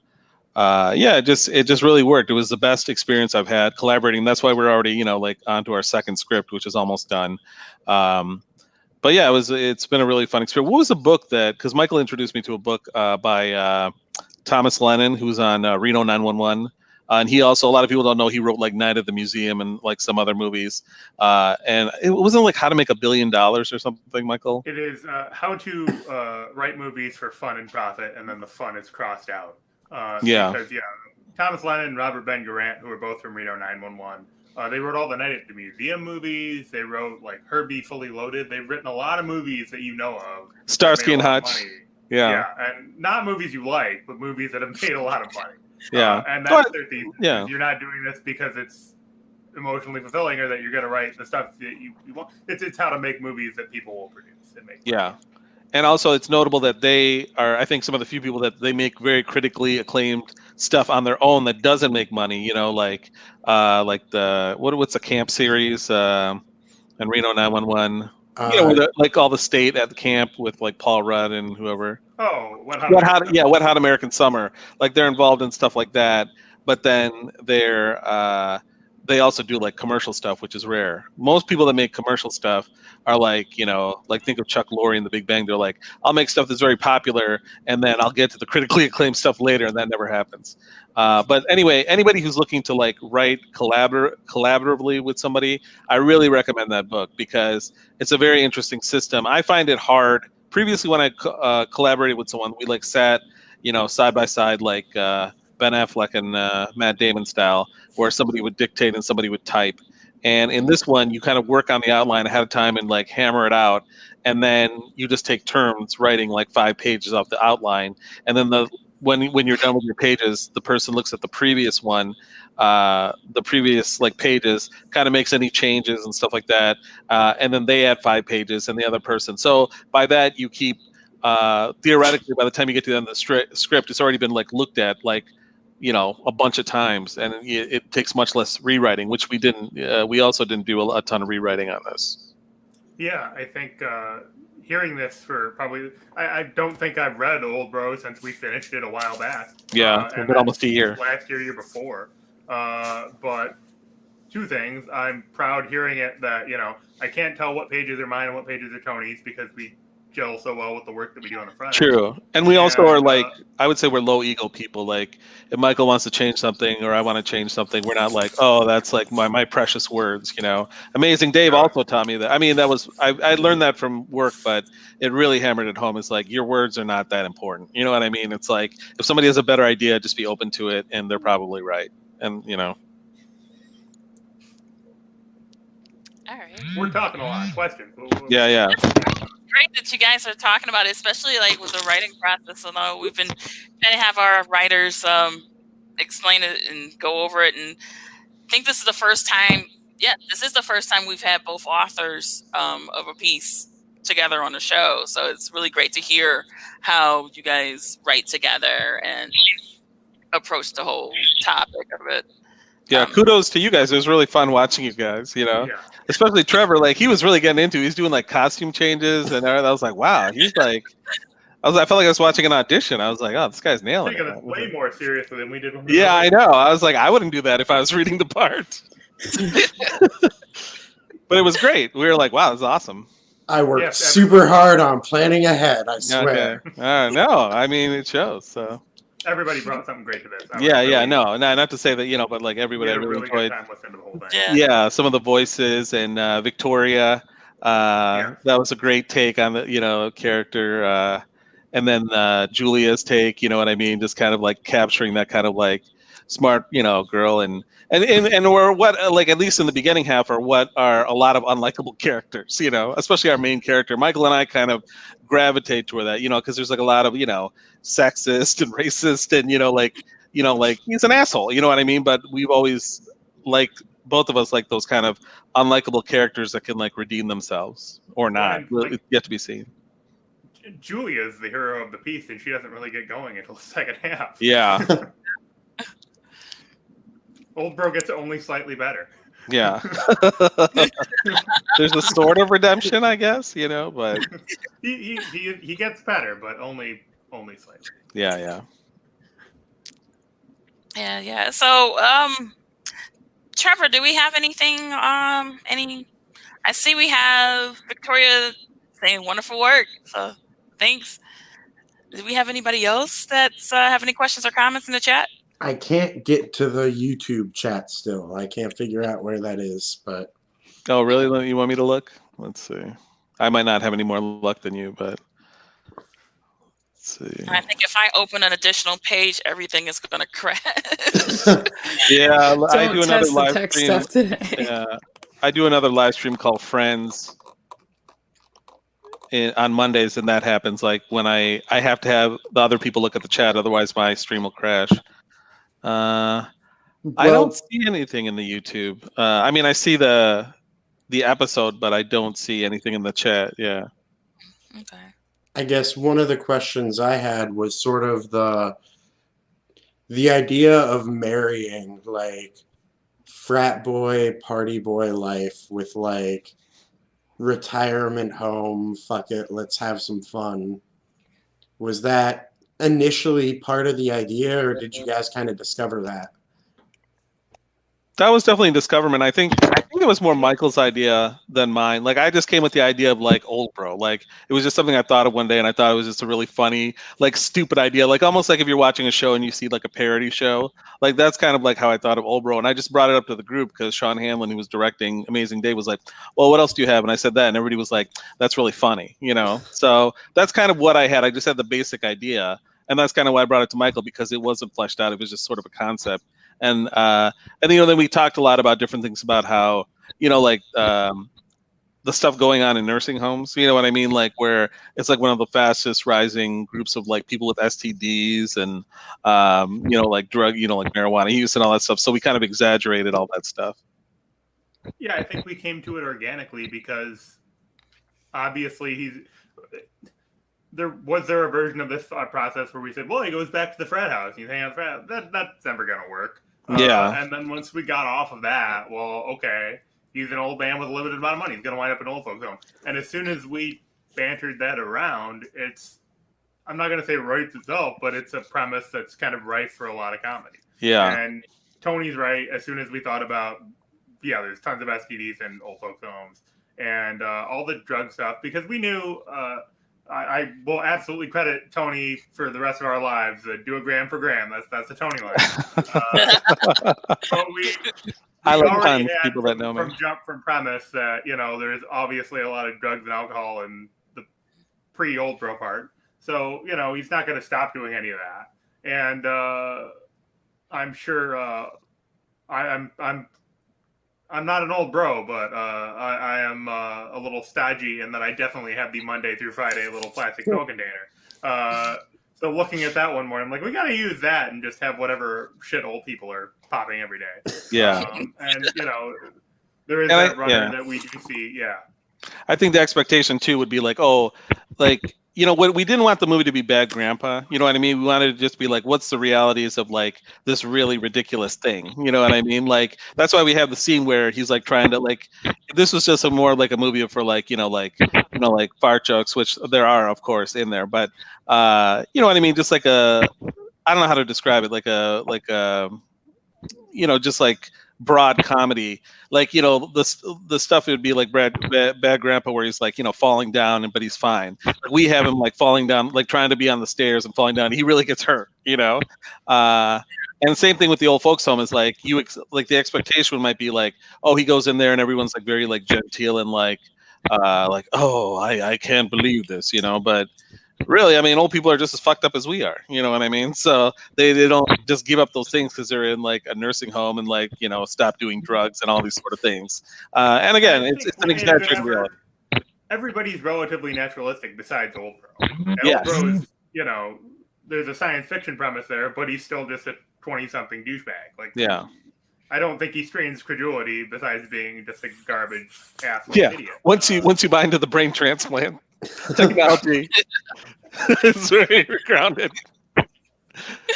it just really worked. It was the best experience I've had collaborating. That's why we're already onto our second script, which is almost done. But yeah, it's been a really fun experience. What was the book because Michael introduced me to a book by Thomas Lennon, who's on Reno 911. And he also, a lot of people don't know, he wrote Night at the Museum and some other movies. And it wasn't How to Make $1 Billion or something, Michael? It is how to write movies for fun and profit, and then the fun is crossed out. Because, Thomas Lennon and Robert Ben Garant, who are both from Reno 911, they wrote all the Night at the Museum movies. They wrote Herbie Fully Loaded. They've written a lot of movies that you know of. Starsky and Hutch. Yeah, and not movies you like, but movies that have made a lot of money. Yeah, and that's their thesis. Yeah. You're not doing this because it's emotionally fulfilling or that you're going to write the stuff that you want. It's how to make movies that people will produce and make. Yeah. And also, it's notable that they are, I think, some of the few people that they make very critically acclaimed stuff on their own that doesn't make money. What's the camp series and Reno 911. All the state at the camp with Paul Rudd and whoever. Oh, Wet Hot American Summer. They're involved in stuff like that, but then they also do commercial stuff, which is rare. Most people that make commercial stuff are think of Chuck Lorre in The Big Bang. They're I'll make stuff that's very popular, and then I'll get to the critically acclaimed stuff later, and that never happens. But anyway, anybody who's looking to write collaboratively with somebody, I really recommend that book because it's a very interesting system. I find it hard. Previously, when I collaborated with someone, we sat, side by side, Ben Affleck and Matt Damon style, where somebody would dictate and somebody would type. And in this one, you kind of work on the outline ahead of time and hammer it out. And then you just take turns writing 5 pages off the outline. And then the when you're done with your pages, the person looks at the previous one, the previous like pages, kind of makes any changes and stuff like that, and then they add 5 pages, and the other person. So by that you keep theoretically, by the time you get to the end of the script, it's already been like looked at like a bunch of times, and it takes much less rewriting, which we didn't. We also didn't do a ton of rewriting on this. Yeah, I think hearing this for probably, I don't think I've read OldBro since we finished it a while back. Yeah, it's been almost a year. Last year before. But 2 things. I'm proud hearing it that, I can't tell what pages are mine and what pages are Tony's because we gel so well with the work that we do on the front. True. And we also are like, I would say we're low ego people. Like if Michael wants to change something or I want to change something, we're not like, oh, that's like my precious words, Amazing Dave also taught me that. I mean, that was, I learned that from work, but it really hammered it home. It's like, your words are not that important. You know what I mean? It's like, if somebody has a better idea, just be open to it and they're probably right. And, All right. We're talking a lot. Questions. Yeah. Great that you guys are talking about it, especially like with the writing process. Although we've been trying to have our writers explain it and go over it, and I think this is the first time. Yeah, this is the first time we've had both authors of a piece together on the show. So it's really great to hear how you guys write together and approach the whole topic of it. Yeah, kudos to you guys. It was really fun watching you guys, especially Trevor. Like he was really getting into it. He's doing like costume changes and I was like, wow, he's like, I felt like I was watching an audition. I was like, oh, this guy's nailing it. Taking it way more seriously than we did when we Yeah, I know. I was like, I wouldn't do that if I was reading the part. But it was great. We were like, wow, this is awesome. I worked super hard on planning ahead, I swear. Okay. No, I mean, it shows, so. Everybody brought something great to this. No, not to say that, but like everybody really enjoyed. Good time listening to the whole thing. Yeah, some of the voices and Victoria. That was a great take on the character, and then Julia's take. You know what I mean? Just kind of like capturing that kind of like smart, girl, and or what like at least in the beginning half are what are a lot of unlikable characters. Especially our main character. Michael and I kind of gravitate toward that, because there's like a lot of sexist and racist and like he's an asshole, you know what I mean? But we've always liked, both of us like those kind of unlikable characters that can like redeem themselves or not. It's yet to be seen. Julia is the hero of the piece, and she doesn't really get going until the second half. Yeah. OldBro gets only slightly better. Yeah. There's a sort of redemption, I guess, but he gets better, but only slightly. Yeah. So, Trevor, do we have anything? I see we have Victoria saying wonderful work. So, thanks. Do we have anybody else that's have any questions or comments in the chat? I can't get to the YouTube chat still. I can't figure out where that is, but. Oh, really? You want me to look? Let's see. I might not have any more luck than you, but let's see. I think if I open an additional page, everything is going to crash. Yeah, I do another live tech stream. Stuff today. Yeah, I do another live stream called Friends on Mondays, and that happens like when I have to have the other people look at the chat, otherwise my stream will crash. I don't see anything in the YouTube. I mean, I see the episode, but I don't see anything in the chat. Yeah. Okay. I guess one of the questions I had was sort of the idea of marrying like frat boy, party boy life with like retirement home, fuck it, let's have some fun. Was that initially part of the idea, or did you guys kind of discover that? That was definitely discoverment. I think it was more Michael's idea than mine. Like I just came with the idea of like OldBro. Like it was just something I thought of one day, and I thought it was just a really funny, like stupid idea. Like almost like if you're watching a show and you see like a parody show. Like that's kind of like how I thought of OldBro. And I just brought it up to the group because Sean Hanlon, who was directing Amazing Day, was like, "Well, what else do you have?" And I said that, and everybody was like, "That's really funny," So that's kind of what I had. I just had the basic idea, and that's kind of why I brought it to Michael, because it wasn't fleshed out. It was just sort of a concept. And then we talked a lot about different things about how, like the the stuff going on in nursing homes. You know what I mean? Like where it's like one of the fastest rising groups of like people with STDs and you know, like drug, you know, like marijuana use and all that stuff. So we kind of exaggerated all that stuff. Yeah, I think we came to it organically because obviously there a version of this thought process where we said, well, he goes back to the frat house. You hang out at the frat house. That's never going to work. Yeah. And then once we got off of that, well, okay, he's an old man with a limited amount of money. He's going to wind up in an old folks home. And as soon as we bantered that around, I'm not going to say writes itself, but it's a premise that's kind of rife for a lot of comedy. Yeah. And Tony's right. As soon as we thought about, there's tons of STDs in old folks homes and all the drug stuff, because we knew, I will absolutely credit Tony for the rest of our lives. Do a gram for gram. That's the Tony line. But we I like already had people that know me. From premise that there's obviously a lot of drugs and alcohol in the pre-OldBro part. So he's not going to stop doing any of that. And I'm sure I'm not an old bro, but I am a little stodgy in that I definitely have the Monday through Friday little plastic pill container. So looking at that one more, I'm like, we got to use that and just have whatever shit old people are popping every day. Yeah. And, there is that runner that we do see. Yeah. I think the expectation, too, would be like, what we didn't want the movie to be Bad Grandpa. You know what I mean? We wanted to just be like, what's the realities of like this really ridiculous thing? You know what I mean? Like, that's why we have the scene where he's like trying to like, this was just more like a movie for like, like fart jokes, which there are, of course, in there. But, you know what I mean? Just like I don't know how to describe it. Just like broad comedy, like the stuff would be like bad grandpa where he's like falling down but he's fine. Like, we have him like falling down, like trying to be on the stairs and falling down. He really gets hurt, and the same thing with the old folks home is like like the expectation might be like, oh, he goes in there and everyone's like very like genteel and like oh, I can't believe this, but really, I mean, old people are just as fucked up as we are. You know what I mean? So they don't just give up those things because they're in like a nursing home and like stop doing drugs and all these sort of things. And again, it's an exaggeration. Everybody's relatively naturalistic besides OldBro. Yes. OldBro is, there's a science fiction premise there, but he's still just a 20-something douchebag. Like, yeah. I don't think he strains credulity besides being just a garbage ass idiot. Once you buy into the brain transplant technology, it's very grounded.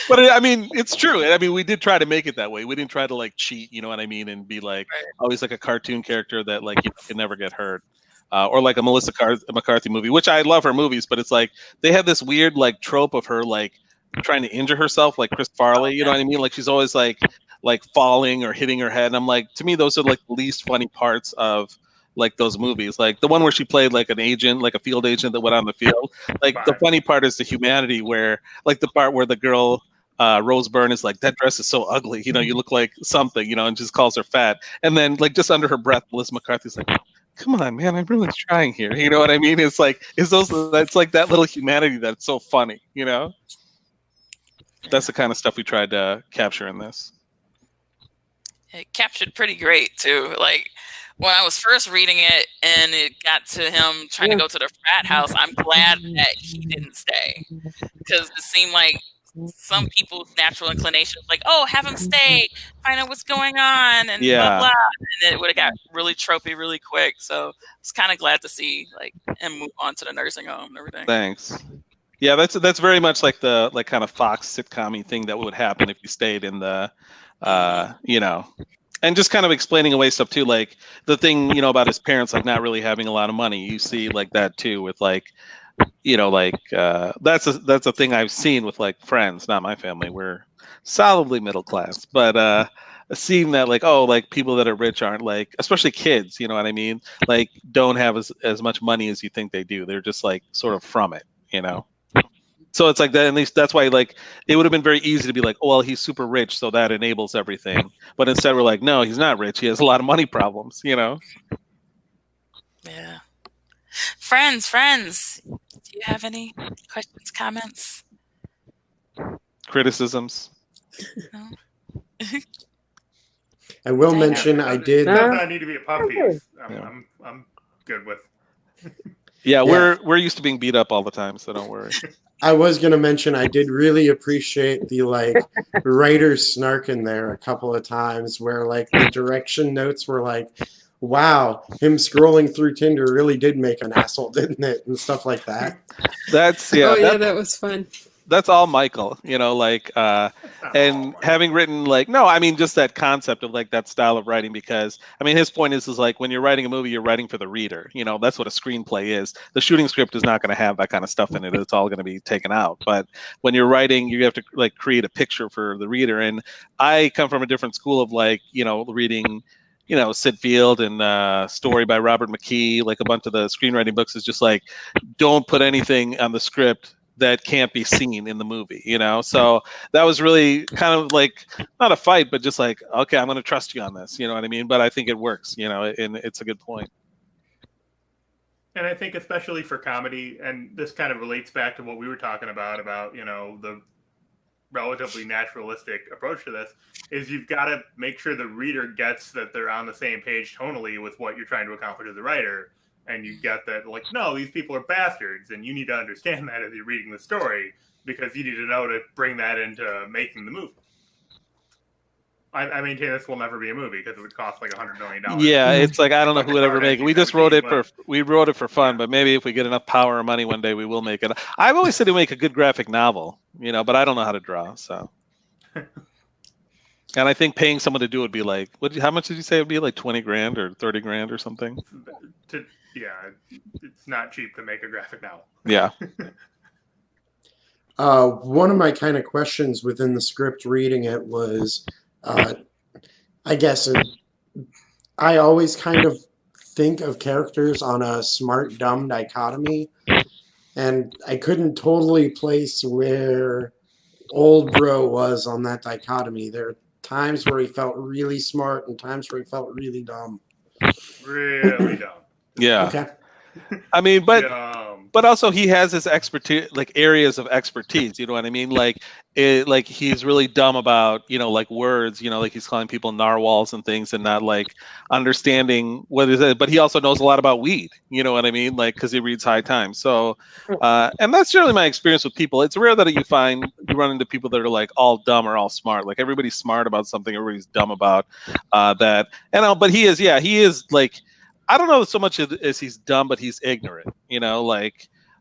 But I mean, it's true. I mean, we did try to make it that way. We didn't try to like cheat, you know what I mean, and be like always like a cartoon character that like can never get hurt. Or like a Melissa McCarthy movie, which I love her movies, but it's like they have this weird like trope of her like trying to injure herself, like Chris Farley. You know what I mean? Like she's always like falling or hitting her head. And I'm like, to me, those are like the least funny parts of like those movies. Like the one where she played like an agent, like a field agent that went on the field. Like the funny part is the humanity, where like the part where the girl Rose Byrne is like, that dress is so ugly. You look like something. And just calls her fat. And then like just under her breath, Melissa McCarthy's like, come on, man, I'm really trying here. You know what I mean? It's like, that's like that little humanity that's so funny, That's the kind of stuff we tried to capture in this. It captured pretty great, too. Like, when I was first reading it and it got to him trying to go to the frat house, I'm glad that he didn't stay. Because it seemed like some people's natural inclination was like, oh, have him stay, find out what's going on, and blah, blah. And it would have got really tropey really quick. So I was kind of glad to see like him move on to the nursing home and everything. Thanks. Yeah, that's very much like the like kind of Fox sitcom-y thing that would happen if you stayed in the, and just kind of explaining away stuff too, like the thing, about his parents like not really having a lot of money. You see like that too with like, that's a thing I've seen with like friends, not my family. We're solidly middle class, but seeing that like, oh, like people that are rich aren't like, especially kids, you know what I mean? Like don't have as much money as you think they do. They're just like sort of from it, So it's like that. At least that's why like it would have been very easy to be like, oh, well, he's super rich, so that enables everything. But instead we're like, no, he's not rich. He has a lot of money problems, Yeah. Friends, do you have any questions, comments? Criticisms? No? I will mention I did. Does not need to be a puff piece. I'm good with. Yeah, we're used to being beat up all the time, so don't worry. I was gonna mention I did really appreciate the writer's snark in there a couple of times where the direction notes were like, wow, him scrolling through Tinder really did make an asshole, didn't it? And stuff like that. That's That was fun. That's all Michael, and having written no, I mean just that concept of that style of writing, because I mean his point is when you're writing a movie, you're writing for the reader. That's what a screenplay is. The shooting script is not going to have that kind of stuff in it. It's all going to be taken out. But when you're writing, you have to create a picture for the reader. And I come from a different school of reading Sid Field and Story by Robert McKee, a bunch of the screenwriting books is just don't put anything on the script that can't be seen in the movie, So that was really kind of not a fight, but just okay, I'm going to trust you on this, you know what I mean? But I think it works, and it's a good point. And I think especially for comedy, and this kind of relates back to what we were talking about, the relatively naturalistic approach to this, is you've got to make sure the reader gets that they're on the same page tonally with what you're trying to accomplish as a writer. And you get that, no, these people are bastards, and you need to understand that as you're reading the story, because you need to know to bring that into making the movie. I maintain this will never be a movie because it would cost $100 million. Yeah, it's I don't know who would ever make it. We just wrote it for fun, but maybe if we get enough power or money one day, we will make it. I've always said to make a good graphic novel, but I don't know how to draw, so. And I think paying someone to do it would be how much did you say it would be? $20,000 or $30,000 or something? Yeah, it's not cheap to make a graphic novel. Yeah. One of my kind of questions within the script reading it was, I guess I always kind of think of characters on a smart-dumb dichotomy, and I couldn't totally place where OldBro was on that dichotomy. There are times where he felt really smart and times where he felt really dumb. Really dumb. Yeah. Okay. I mean, but also he has his expertise, areas of expertise. You know what I mean? He's really dumb about words. He's calling people narwhals and things, and not understanding what is it. But he also knows a lot about weed. You know what I mean? Because he reads High Times. So, and that's generally my experience with people. It's rare that you run into people that are all dumb or all smart. Everybody's smart about something, everybody's dumb about that. And but he is I don't know so much as he's dumb, but he's ignorant. He kind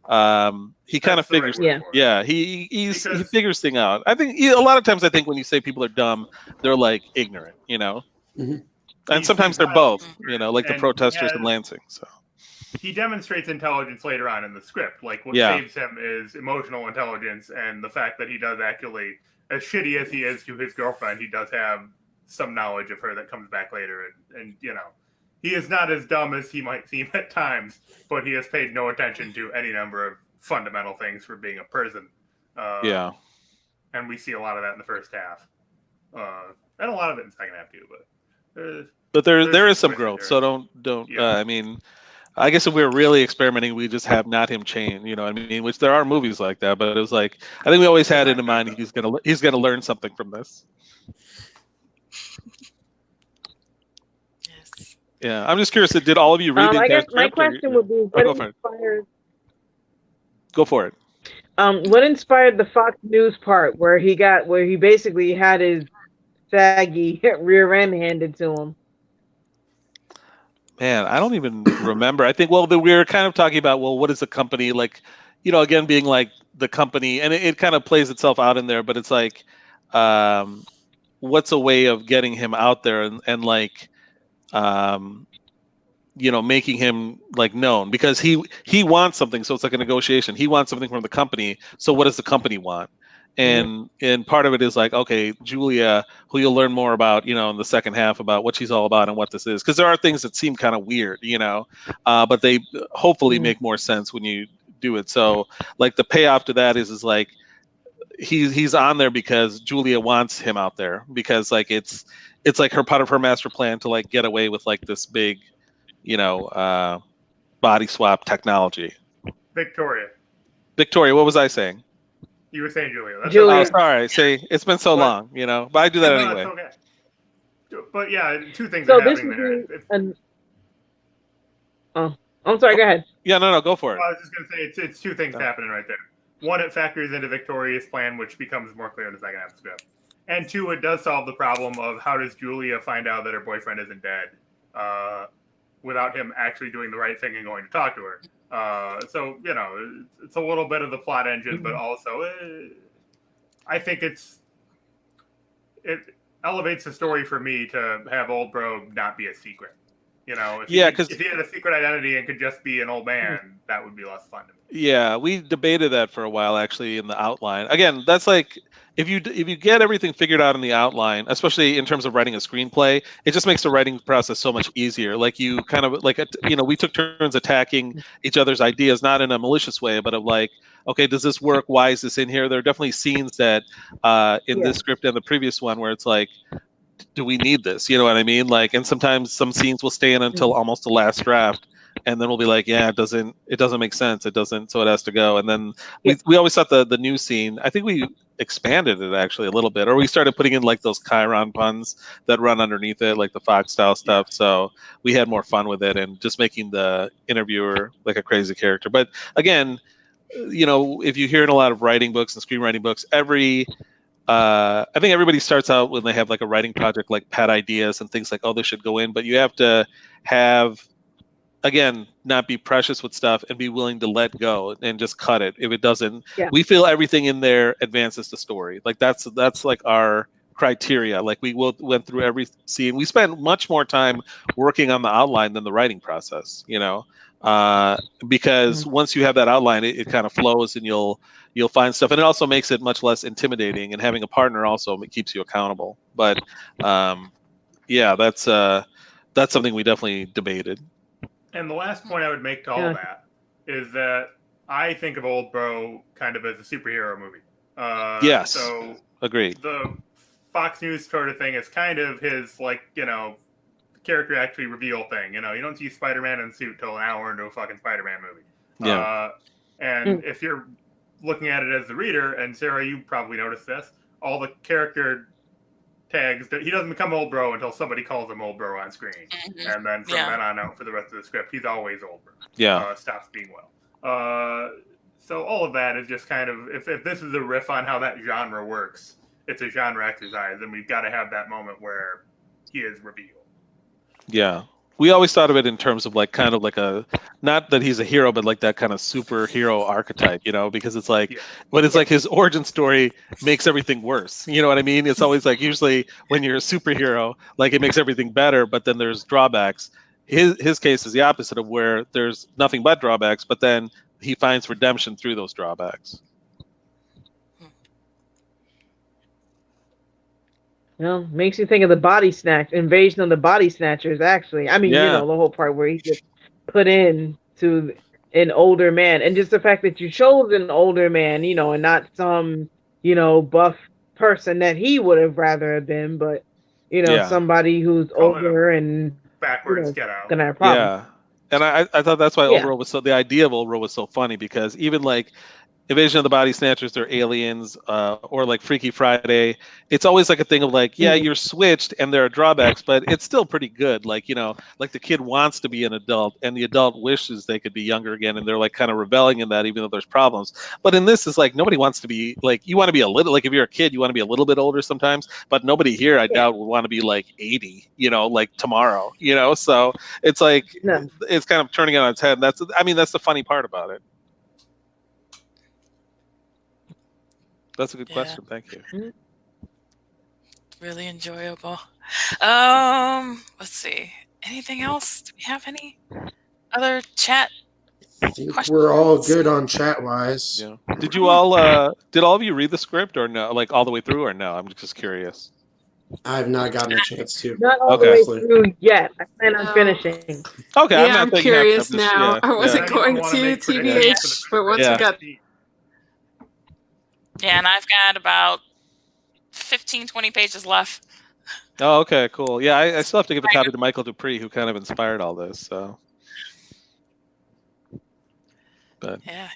of figures. Yeah, he figures things out. I think a lot of times when you say people are dumb, they're ignorant. Mm-hmm. And sometimes they're both. The protesters in Lansing. So he demonstrates intelligence later on in the script. What saves him is emotional intelligence and the fact that he does actually, as shitty as he is to his girlfriend, he does have some knowledge of her that comes back later, and he is not as dumb as he might seem at times, but he has paid no attention to any number of fundamental things for being a person. And we see a lot of that in the first half, and a lot of it in the second half too. But there is some growth, so don't. Yeah. I mean, I guess if we were really experimenting, we just have not him change. You know what I mean? Which there are movies like that, but it was I think we always had it in mind he's gonna learn something from this. Yeah, I'm just curious. Did all of you read the I entire guess my script, question would be, what inspired? Go for it. What inspired the Fox News part where he basically had his saggy rear end handed to him? Man, I don't even remember. I think we were kind of talking about what is a company again being the company, and it kind of plays itself out in there. But it's what's a way of getting him out there and making him known, because he wants something, so it's a negotiation. He wants something from the company, so what does the company want? And part of it is okay, Julia, who you'll learn more about in the second half about what she's all about and what this is, because there are things that seem kind of weird, but they hopefully make more sense when you do it. So the payoff to that is he's on there because Julia wants him out there, because it's her part of her master plan to get away with this big, body swap technology. Victoria, what was I saying? You were saying Julia. That's Julia. Oh, sorry. See, it's been so long, but I do that anyway. That's okay. But yeah, two things So are this happening would there. be I'm sorry. Go ahead. Yeah, no, go for it. I was just going to say it's two things happening right there. One, it factors into Victoria's plan, which becomes more clear in the second half of the script. And two, it does solve the problem of how does Julia find out that her boyfriend isn't dead without him actually doing the right thing and going to talk to her. So, it's a little bit of the plot engine, but also I think it elevates the story for me to have OldBro not be a secret. If he had a secret identity and could just be an old man, that would be less fun to me. Yeah, we debated that for a while actually in the outline. Again, that's like if you get everything figured out in the outline, especially in terms of writing a screenplay, it just makes the writing process so much easier. Like you kind of like we took turns attacking each other's ideas, not in a malicious way, but of like, okay, does this work? Why is this in here? There are definitely scenes that in this script and the previous one where it's like, do we need this? You know what I mean? Like, and sometimes some scenes will stay in until almost the last draft, and then we'll be like, yeah, it doesn't make sense. It doesn't, so it has to go. And then we always thought the new scene, I think we expanded it actually a little bit, or we started putting in like those Chiron puns that run underneath it, like the Fox style stuff. So we had more fun with it and just making the interviewer like a crazy character. But again, if you hear in a lot of writing books and screenwriting books, I think everybody starts out when they have like a writing project, like pet ideas and things like, oh, this should go in, but you have to have, again, not be precious with stuff and be willing to let go and just cut it. If it doesn't, we feel everything in there advances the story. Like that's like our criteria. Like we went through every scene. We spent much more time working on the outline than the writing process, because once you have that outline, it kind of flows and you'll find stuff, and it also makes it much less intimidating, and having a partner also keeps you accountable. But that's something we definitely debated. And the last point I would make to all that is that I think of OldBro kind of as a superhero movie. Yes. So agreed. The Fox News sort of thing is kind of his character actually reveal thing. You don't see Spider-Man in a suit till an hour into a fucking Spider-Man movie. Yeah. And if you're looking at it as the reader, and Sarah, you probably noticed this, all the character tags, that he doesn't become OldBro until somebody calls him OldBro on screen. And then from then on out for the rest of the script, he's always OldBro. Yeah. Stops being so all of that is just kind of, if this is a riff on how that genre works, it's a genre exercise, and we've got to have that moment where he is revealed. Yeah. We always thought of it in terms of like kind of like a, not that he's a hero, but like that kind of superhero archetype, because it's like, but it's like his origin story makes everything worse. You know what I mean? It's always like, usually when you're a superhero, like it makes everything better, but then there's drawbacks. His case is the opposite, of where there's nothing but drawbacks, but then he finds redemption through those drawbacks. Makes you think of the Body Snatch, Invasion of the Body Snatchers, actually. I mean, the whole part where he gets put in to an older man. And just the fact that you chose an older man, and not some, buff person that he would have rather have been, but, somebody who's older and backwards get out. Gonna have problems. Yeah. And I thought that's why OldBro was the idea of OldBro was so funny, because even like Invasion of the Body Snatchers, they're aliens, or like Freaky Friday. It's always like a thing of like, you're switched and there are drawbacks, but it's still pretty good. Like, like the kid wants to be an adult and the adult wishes they could be younger again. And they're like kind of rebelling in that, even though there's problems. But in this, it's like, nobody wants to be like, you want to be a little, like if you're a kid, you want to be a little bit older sometimes, but nobody here, I doubt, would want to be like 80, like tomorrow, so it's like, it's kind of turning it on its head. That's the funny part about it. That's a good question. Thank you. Really enjoyable. Let's see. Anything else? Do we have any other chat? I think we're all good on chat wise. Yeah. Did all of you read the script or no? Like all the way through or no? I'm just curious. I have not gotten a chance to. Not all the way through yet. I plan on finishing. Okay. Yeah, I'm curious now. I wasn't going to TBH, but once I got. Yeah, and I've got about 15, 20 pages left. Oh, okay, cool. Yeah, I still have to give a copy to Michael Dupree, who kind of inspired all this. So, but yeah.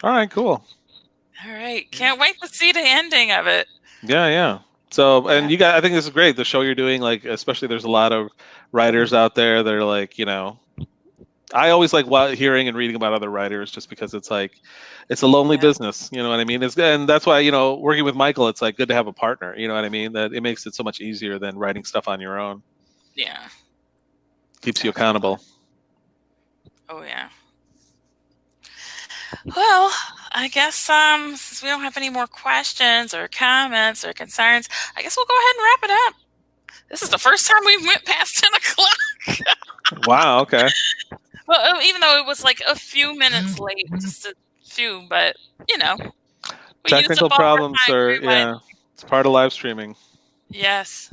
All right, cool. All right, can't wait to see the ending of it. Yeah. So, and you guys, I think this is great. The show you're doing, like, especially there's a lot of writers out there that are like, I always like hearing and reading about other writers, just because it's like, it's a lonely business. You know what I mean? And that's why, working with Michael, it's like good to have a partner. You know what I mean? That it makes it so much easier than writing stuff on your own. Yeah. Keeps you accountable. Oh yeah. Well, I guess since we don't have any more questions or comments or concerns, I guess we'll go ahead and wrap it up. This is the first time we went past 10 o'clock. Wow. Okay. Well, even though it was like a few minutes late, just a few, but technical problems it's part of live streaming. Yes.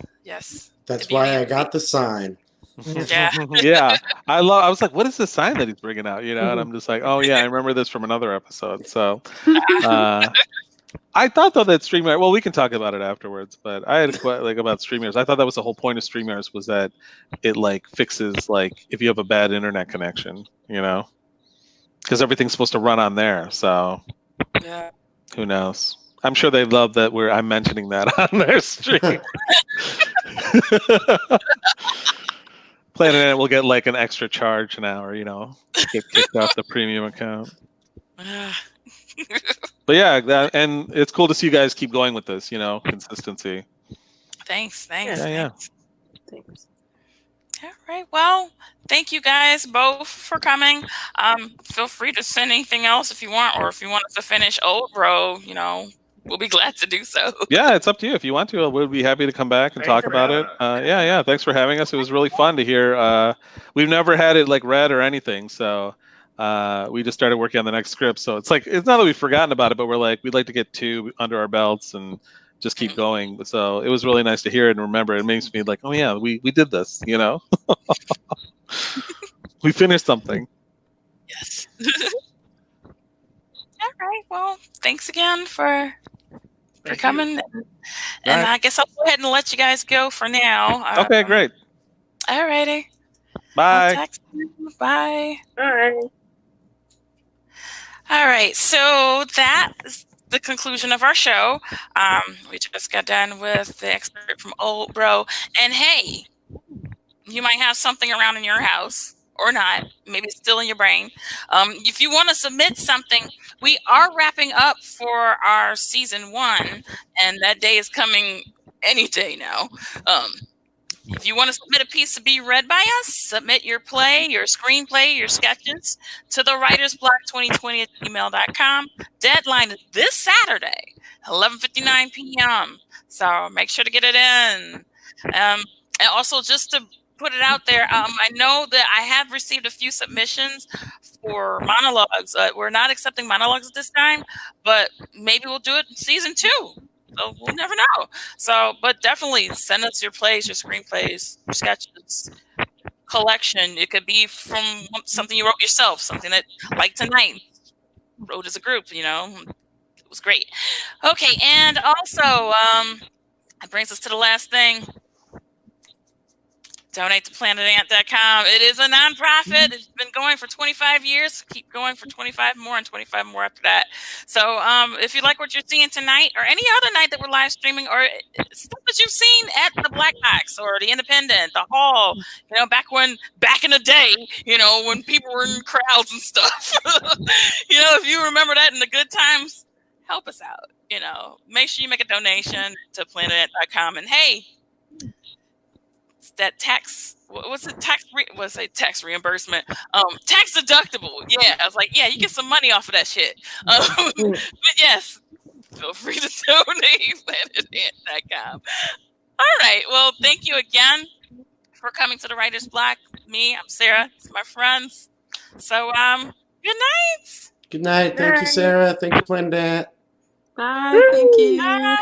That's why I got the sign. Yeah. Yeah. I was like, what is this sign that he's bringing out? And I'm just like, oh yeah, I remember this from another episode. So I thought though that StreamYard, well, we can talk about it afterwards, but I had about StreamYard. I thought that was the whole point of StreamYard, was that it fixes if you have a bad internet connection, because everything's supposed to run on there. So yeah, who knows? I'm sure they love that I'm mentioning that on their stream. Planet Ant will get an extra charge now, or get kicked off the premium account. But yeah, and it's cool to see you guys keep going with this, consistency. Thanks. Yeah. Thanks. All right. Well, thank you guys both for coming. Feel free to send anything else if you want, or if you want us to finish OldBro, we'll be glad to do so. Yeah, it's up to you. If you want to, we'll be happy to come back and talk about it. Yeah. Thanks for having us. It was really fun to hear. We've never had it read or anything, so we just started working on the next script. So it's it's not that we've forgotten about it, but we're we'd like to get 2 under our belts and just keep going. So it was really nice to hear it and remember. It makes me oh yeah, we did this. We finished something. Yes. All right. Well, thanks again for coming. And I guess I'll go ahead and let you guys go for now. Okay, great. All righty. Bye. Bye. Bye. All right. So that is the conclusion of our show. We just got done with the excerpt from OldBro. And hey, you might have something around in your house. Or not, maybe it's still in your brain. If you want to submit something, we are wrapping up for our season 1, and that day is coming any day now. If you want to submit a piece to be read by us, submit your play, your screenplay, your sketches to the writersblock2020@gmail.com. Deadline is this Saturday, 11:59 p.m. So make sure to get it in. And also, just to put it out there, I know that I have received a few submissions for monologues. We're not accepting monologues this time, but maybe we'll do it in season 2. So we'll never know. So, but definitely send us your plays, your screenplays, your sketches, collection. It could be from something you wrote yourself, something that, like tonight, wrote as a group. It was great. Okay, and also, that brings us to the last thing. Donate to PlanetAnt.com. It is a nonprofit. It's been going for 25 years. Keep going for 25 more and 25 more after that. So if you like what you're seeing tonight or any other night that we're live streaming, or stuff that you've seen at the Black Box or the Independent, the Hall, back in the day, when people were in crowds and stuff. If you remember that in the good times, help us out. Make sure you make a donation to PlanetAnt.com. And hey, that tax, what's it? Tax reimbursement? Tax deductible. Yeah, I was like, yeah, you get some money off of that shit. But yes, feel free to donate PlanetAnt.com. All right. Well, thank you again for coming to the Writer's Block. I'm Sarah. It's my friends. So, good night. Good night. Thank you, Sarah. Thank you, Planet Ant. Bye. Thank you. Bye.